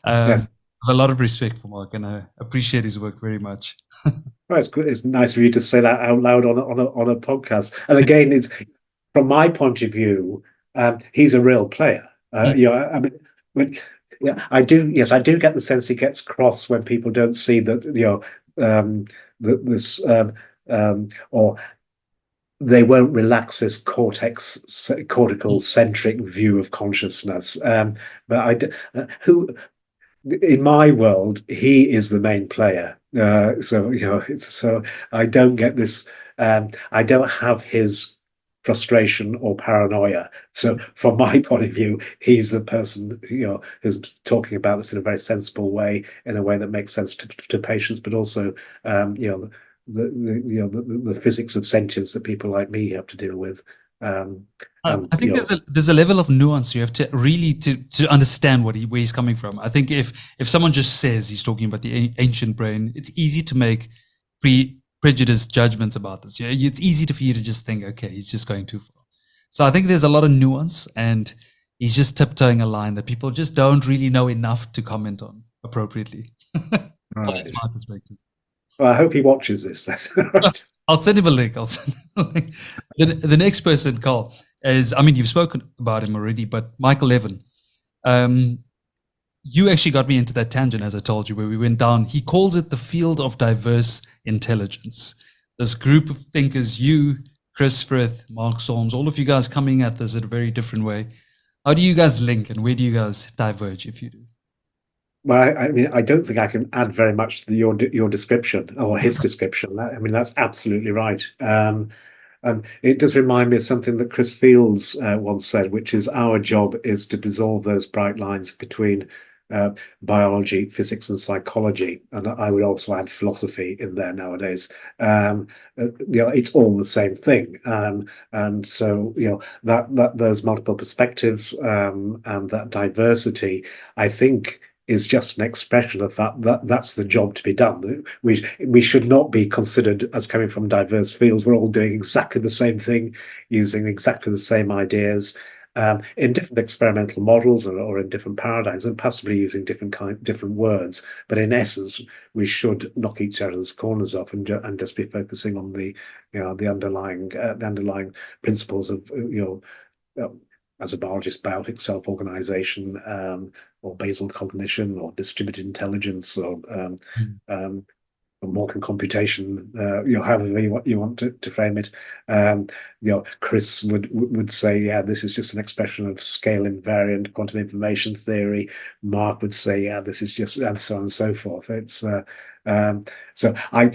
I have a lot of respect for Mark, and I appreciate his work very much. Well, it's good. It's nice for you to say that out loud on a podcast. And again, it's from my point of view, he's a real player. I do get the sense he gets cross when people don't see that, or they won't relax this cortical centric view of consciousness. But in my world, he is the main player. So I don't get this. I don't have his frustration or paranoia. So from my point of view, he's the person who's talking about this in a very sensible way, in a way that makes sense to patients, but also the physics of sentience that people like me have to deal with. I think there's a level of nuance you have to really to understand where he's coming from. I think if someone just says he's talking about the ancient brain, it's easy to make prejudiced judgments about this. It's easy for you to just think, okay, he's just going too far. So I think there's a lot of nuance, and he's just tiptoeing a line that people just don't really know enough to comment on appropriately. Well, Right. that's my perspective. Well, I hope he watches this. Right. I'll send him a link. I'll send him a link. The next person, Carl, is, I mean, you've spoken about him already, but Michael Levin. Um, you actually got me into that tangent, as I told you, where we went down. He calls it the field of diverse intelligence. This group of thinkers, you, Chris Frith, Mark Solms, all of you guys coming at this in a very different way. How do you guys link, and where do you guys diverge, if you do? Well, I mean, I don't think I can add very much to your description or his description. I mean, that's absolutely right. It does remind me of something that Chris Fields once said, which is our job is to dissolve those bright lines between biology, physics, and psychology. And I would also add philosophy in there nowadays. It's all the same thing. And so, that those multiple perspectives and that diversity, I think, is just an expression of that's the job to be done. We should not be considered as coming from diverse fields. We're all doing exactly the same thing, using exactly the same ideas, in different experimental models or in different paradigms, and possibly using different words. But in essence, we should knock each other's corners off and just be focusing on the underlying principles of as a biologist, biotic self-organization, or basal cognition, or distributed intelligence, or more computation, however you want to frame it. Chris would say, yeah, this is just an expression of scale invariant quantum information theory. Mark would say, yeah, this is just, and so on and so forth. It's so I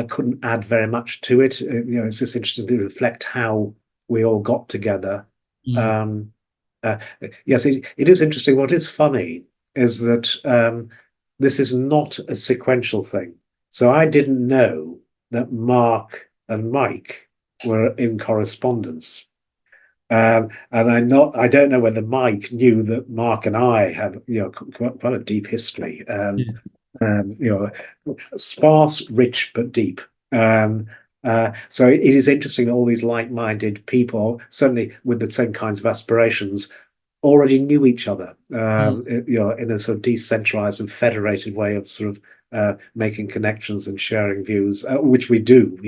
couldn't add very much to it. It's just interesting to reflect how we all got together. Yes, it is interesting. What is funny is that this is not a sequential thing. So I didn't know that Mark and Mike were in correspondence. And I don't know whether Mike knew that Mark and I have quite a deep history. Sparse, rich, but deep. So it is interesting that all these like-minded people, certainly with the same kinds of aspirations, already knew each other, in a sort of decentralized and federated way of sort of making connections and sharing views, which we do.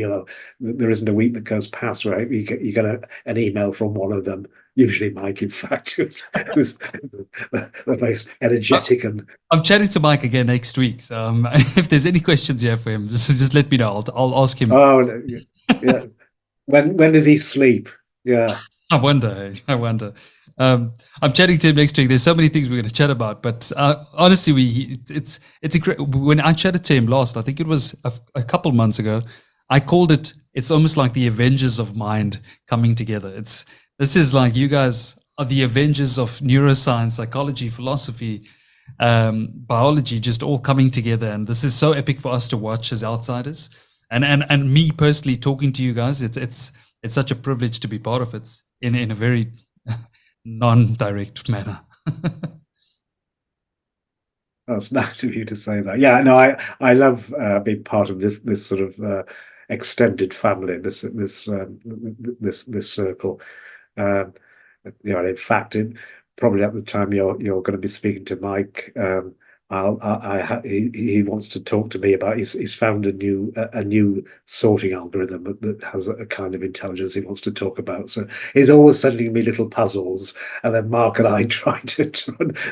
There isn't a week that goes past where you get an email from one of them. Usually Mike, in fact, who's the most energetic. And I'm chatting to Mike again next week. So if there's any questions you have for him, just let me know. I'll ask him. Oh, yeah. When does he sleep? Yeah. I wonder. I'm chatting to him next week. There's so many things we're going to chat about, but honestly, it's when I chatted to him last, I think it was a couple months ago. I called it. It's almost like the Avengers of mind coming together. This is like you guys are the Avengers of neuroscience, psychology, philosophy, biology, just all coming together, and this is so epic for us to watch as outsiders. And me personally talking to you guys, it's such a privilege to be part of it in a very non-direct manner. That's nice of you to say that. Yeah, no, I love being part of this sort of extended family, this circle. In fact, probably at the time you're going to be speaking to Mike, he wants to talk to me about. He's found a new sorting algorithm that has a kind of intelligence he wants to talk about. So he's always sending me little puzzles, and then Mark and I try to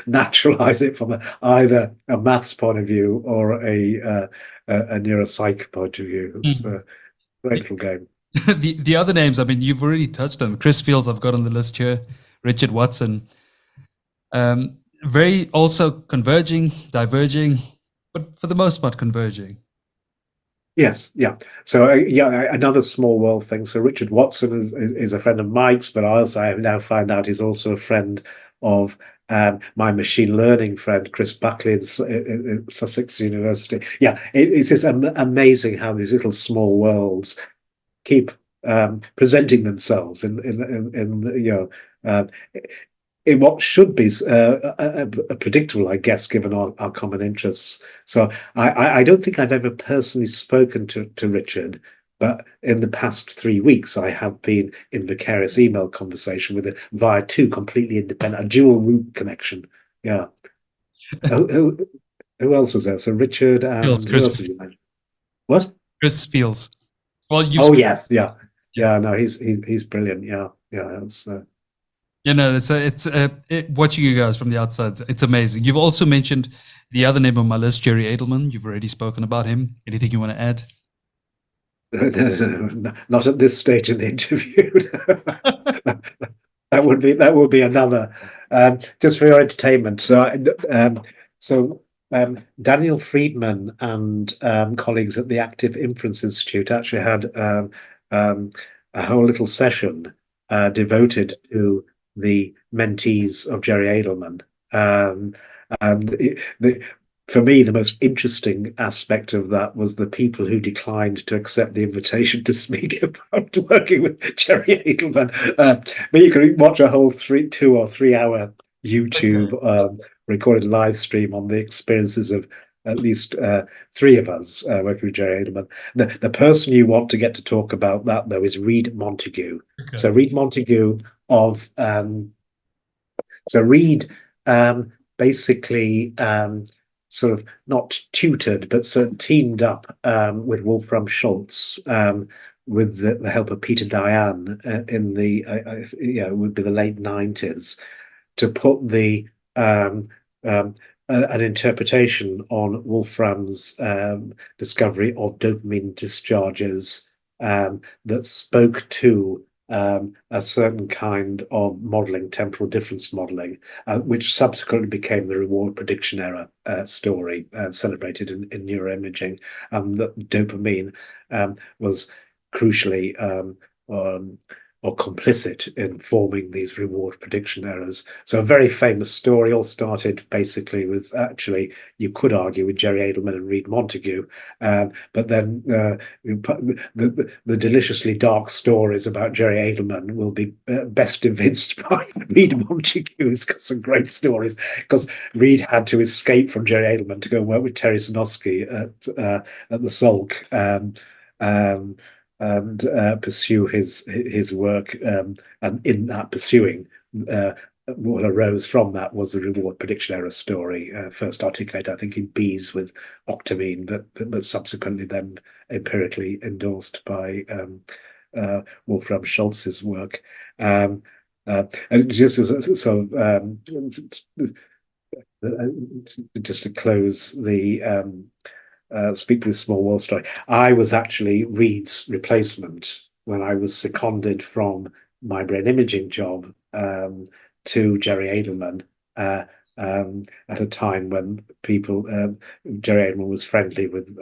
naturalize it from either a maths point of view or a neuropsych point of view. It's a great little game. The other names, I mean, you've already touched on. Chris Fields, I've got on the list here. Richard Watson. Very also converging, diverging, but for the most part converging. Yes, yeah. So another small world thing. So Richard Watson is a friend of Mike's, but I have now found out he's also a friend of my machine learning friend Chris Buckley in Sussex University. Yeah, it's just amazing how these little small worlds keep presenting themselves in what should be a predictable, I guess, given our common interests. So I don't think I've ever personally spoken to Richard, but in the past 3 weeks, I have been in vicarious email conversation with him via two completely independent, a dual root connection. Yeah. Who else was there? So Richard Fields, and who Chris, else did you mention? What? Chris Fields. Well, you've Oh yes, yeah, yeah. yeah. No, he's brilliant. Yeah, yeah. It's, You know, watching you guys from the outside, it's amazing. You've also mentioned the other name on my list, Jerry Edelman. You've already spoken about him. Anything you want to add? not at this stage in the interview. That would be another. Just for your entertainment. Daniel Friedman and colleagues at the Active Inference Institute actually had a whole little session devoted to the mentees of Jerry Edelman. And for me, the most interesting aspect of that was the people who declined to accept the invitation to speak about working with Jerry Edelman. But you can watch a whole 2 or 3 hour YouTube recorded live stream on the experiences of at least 3 of us working with Jerry Edelman. The person you want to get to talk about that, though, is Reid Montague. Okay. So Reid Montague of Reid basically sort of not tutored, but sort of teamed up with Wolfram Schultz with the help of Peter Dayan in the would be the late 90s to put an interpretation on Wolfram's discovery of dopamine discharges that spoke to a certain kind of modeling, temporal difference modeling, which subsequently became the reward prediction error story celebrated in neuroimaging, and that dopamine was crucially or complicit in forming these reward prediction errors. So a very famous story, all started basically with, actually, you could argue with Jerry Edelman and Reid Montague, but then the deliciously dark stories about Jerry Edelman will be best evinced by Reid Montague, who's got some great stories, because Reid had to escape from Jerry Edelman to go work with Terry Sinofsky at the Salk. And pursue his work, and in that pursuing, what arose from that was the reward prediction error story, first articulated, I think, in bees with octamine, but subsequently then empirically endorsed by Wolfram Schultz's work. And just just to close the speak to this small world story. I was actually Reid's replacement when I was seconded from my brain imaging job to Jerry Edelman at a time when Jerry Edelman was friendly with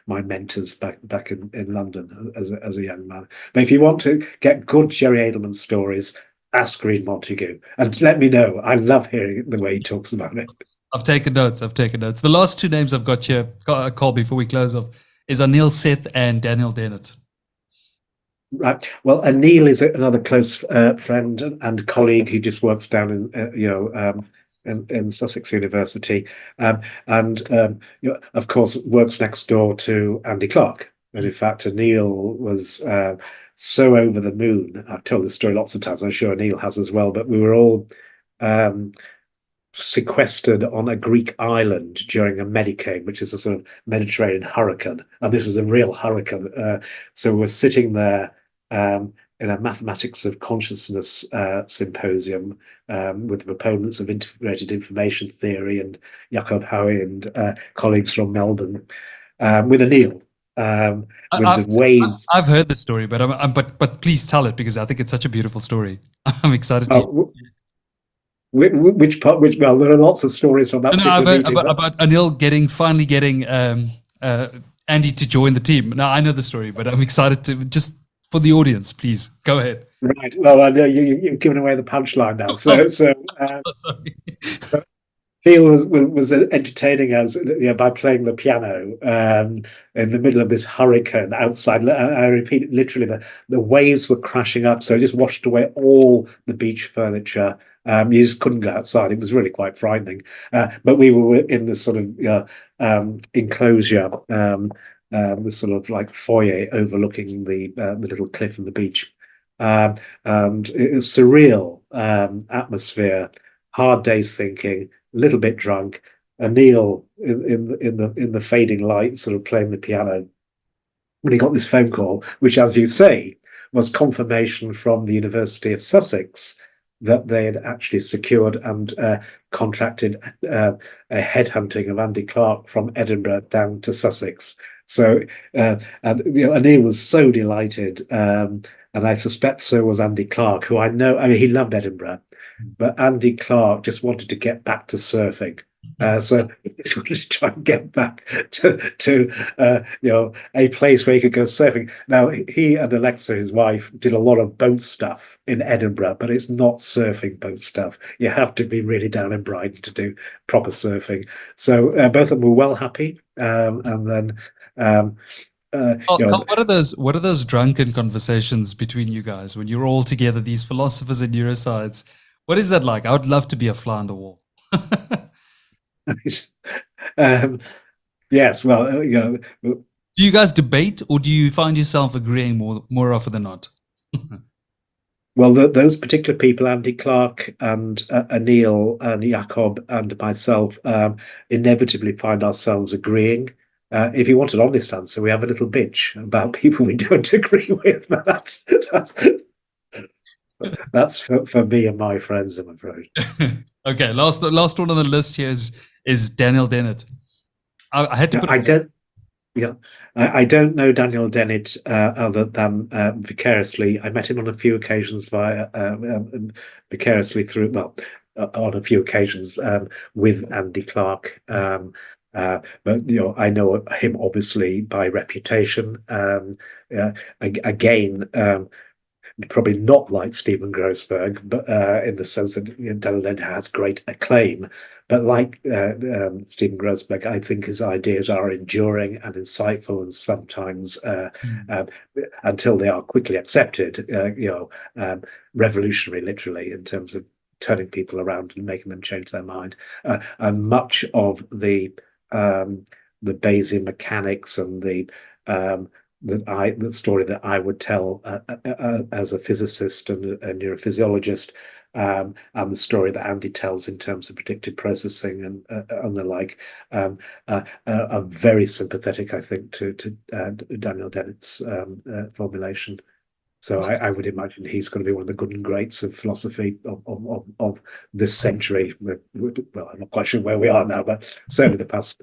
my mentors back in London as a young man. But if you want to get good Jerry Edelman stories, ask Reid Montague and let me know. I love hearing the way he talks about it. I've taken notes. The last 2 names I've got here, Carl, before we close off, is Anil, Seth, and Daniel Dennett. Right. Well, Anil is another close friend and colleague. He just works down in Sussex University, and of course works next door to Andy Clark. And in fact, Anil was so over the moon. I've told this story lots of times. I'm sure Anil has as well. But we were all sequestered on a Greek island during a medicane, which is a sort of Mediterranean hurricane, and this was a real hurricane. So we're sitting there in a mathematics of consciousness symposium with the proponents of integrated information theory and Jacob Howe and colleagues from Melbourne, with Anil. The waves. I've heard the story, but please tell it, because I think it's such a beautiful story. I'm excited to. Which part? Well, there are lots of stories from that particular meeting. About Anil finally getting Andy to join the team. Now I know the story, but I'm excited to, just for the audience, please go ahead. Right. Well, I know you've given away the punchline now. Sorry. Phil was entertaining us by playing the piano in the middle of this hurricane outside. I repeat, literally, the waves were crashing up, so it just washed away all the beach furniture. You just couldn't go outside. It was really quite frightening. But we were in this sort of enclosure, this sort of like foyer overlooking the little cliff and the beach, and it was surreal atmosphere. Hard day's thinking, a little bit drunk, Anil in the fading light, sort of playing the piano, when he got this phone call, which, as you say, was confirmation from the University of Sussex that they had actually secured and contracted a headhunting of Andy Clark from Edinburgh down to Sussex. So, and Anil was so delighted, and I suspect so was Andy Clark, who I know. I mean, he loved Edinburgh, but Andy Clark just wanted to get back to surfing. So he just wanted to try and get back to a place where he could go surfing. Now he and Alexa, his wife, did a lot of boat stuff in Edinburgh, but it's not surfing boat stuff. You have to be really down in Brighton to do proper surfing. So both of them were well happy, and then. Carl, what are those drunken conversations between you guys when you're all together, these philosophers in neuroscience? What is that like? I would love to be a fly on the wall. Yes, well, do you guys debate, or do you find yourself agreeing more often than not? Well, those particular people, Andy Clark and Anil and Jakob and myself, inevitably find ourselves agreeing. If you want an honest answer, we have a little bitch about people we don't agree with. But that's for me and my friends, I'm afraid. Okay, last one on the list here is Daniel Dennett. I had to put. I don't know Daniel Dennett other than vicariously. I met him on a few occasions vicariously through, well, on a few occasions with Andy Clark. But I know him obviously by reputation. Again, probably not like Stephen Grossberg, but in the sense that Daniel Dennett has great acclaim. But like Stephen Grossberg, I think his ideas are enduring and insightful, and sometimes, until they are quickly accepted, revolutionary, literally, in terms of turning people around and making them change their mind. And much of the Bayesian mechanics and the story that I would tell as a physicist and a neurophysiologist, and the story that Andy tells in terms of predictive processing and the like, are very sympathetic, I think, to Daniel Dennett's formulation. So I would imagine he's going to be one of the good and greats of philosophy of this century. Well, I'm not quite sure where we are now, but certainly the past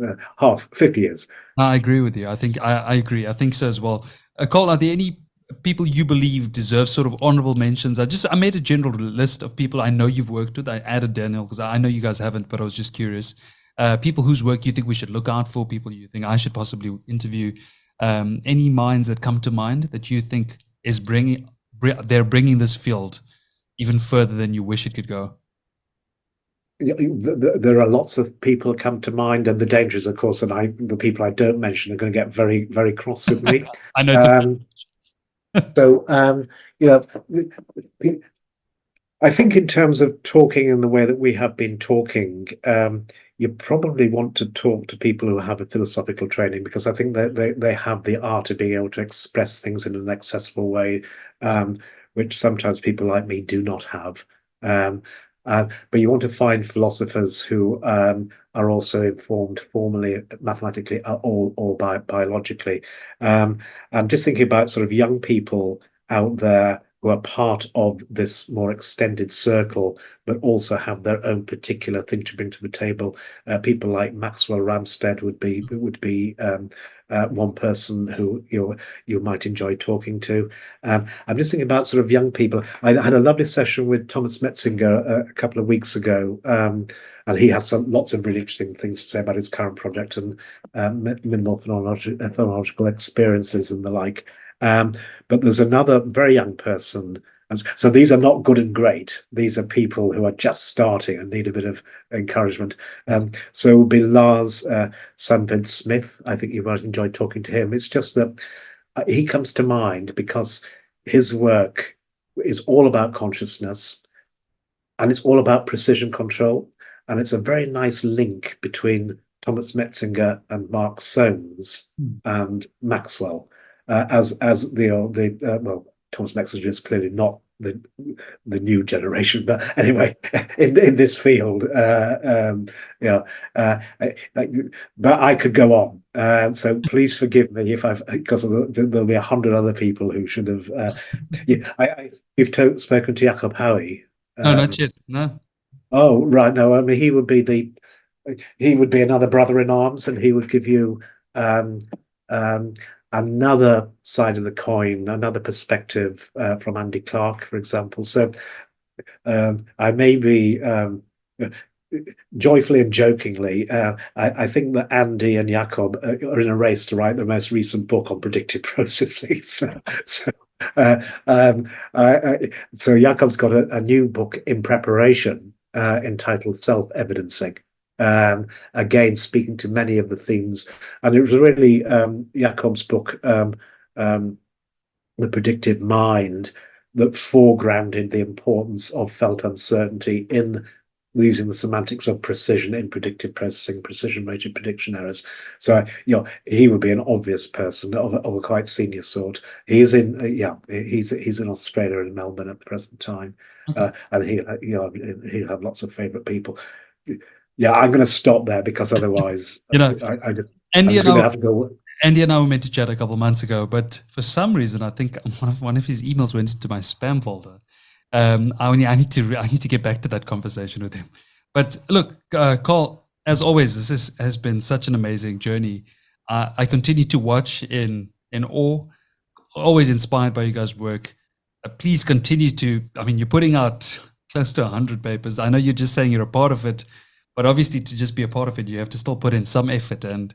50 years. I agree with you. I think I agree. I think so as well. Carl, are there any people you believe deserve sort of honorable mentions? I made a general list of people I know you've worked with. I added Daniel because I know you guys haven't, but I was just curious. People whose work you think we should look out for, people you think I should possibly interview. Any minds that come to mind that you think is they're bringing this field even further than you wish it could go? There are lots of people come to mind, and the danger is, of course, and the people I don't mention are going to get very, very cross with me. I know. So, I think in terms of talking in the way that we have been talking, you probably want to talk to people who have a philosophical training, because I think that they have the art of being able to express things in an accessible way, which sometimes people like me do not have. But you want to find philosophers who are also informed formally, mathematically, or biologically. And just thinking about sort of young people out there who are part of this more extended circle, but also have their own particular thing to bring to the table. People like Maxwell Ramstead would be one person who you might enjoy talking to. I'm just thinking about sort of young people. I had a lovely session with Thomas Metzinger a couple of weeks ago, and he has lots of really interesting things to say about his current project and minimal phenomenological experiences and the like. But there's another very young person. And so these are not good and great. These are people who are just starting and need a bit of encouragement. So it will be Lars Sandved Smith. I think you might enjoy talking to him. It's just that he comes to mind because his work is all about consciousness, and it's all about precision control. And it's a very nice link between Thomas Metzinger and Mark Solms and Maxwell. Well, Thomas Metzinger is clearly not the new generation. But anyway, in this field, yeah, but I could go on. So please forgive me if because there'll be 100 other people who should have. Yeah, you've spoken to Jakob Howie. No, not yet. No. Oh, right. No, I mean he would be another brother in arms, and he would give you another side of the coin, another perspective from Andy Clark, for example. So I may be joyfully and jokingly, I think that Andy and Jakob are in a race to write the most recent book on predictive processing. So Jakob's got a new book in preparation entitled Self-Evidencing. Again, speaking to many of the themes, and it was really Jakob's book, The Predictive Mind, that foregrounded the importance of felt uncertainty in using the semantics of precision in predictive processing, precision-rated prediction errors. So, he would be an obvious person of a quite senior sort. He's in Australia, in Melbourne at the present time, okay. And he'll have lots of favourite people. Yeah, I'm going to stop there because otherwise, Andy and I were meant to chat a couple of months ago, but for some reason, I think one of his emails went into my spam folder. I need to get back to that conversation with him. But look, Karl, as always, this has been such an amazing journey. I continue to watch in awe, always inspired by you guys' work. Please continue to. I mean, you're putting out close to 100 papers. I know you're just saying you're a part of it, but obviously to just be a part of it, you have to still put in some effort. And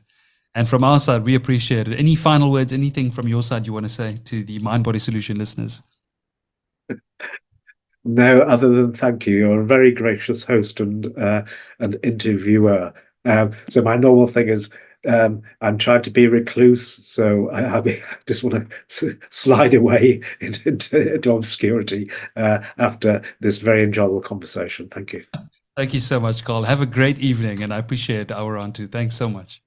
from our side, we appreciate it. Any final words, anything from your side you want to say to the Mind Body Solution listeners? No, other than thank you. You're a very gracious host and interviewer. So my normal thing is I'm trying to be a recluse, so I just want to slide away into obscurity after this very enjoyable conversation. Thank you. Thank you so much, Karl. Have a great evening, and I appreciate our round too. Thanks so much.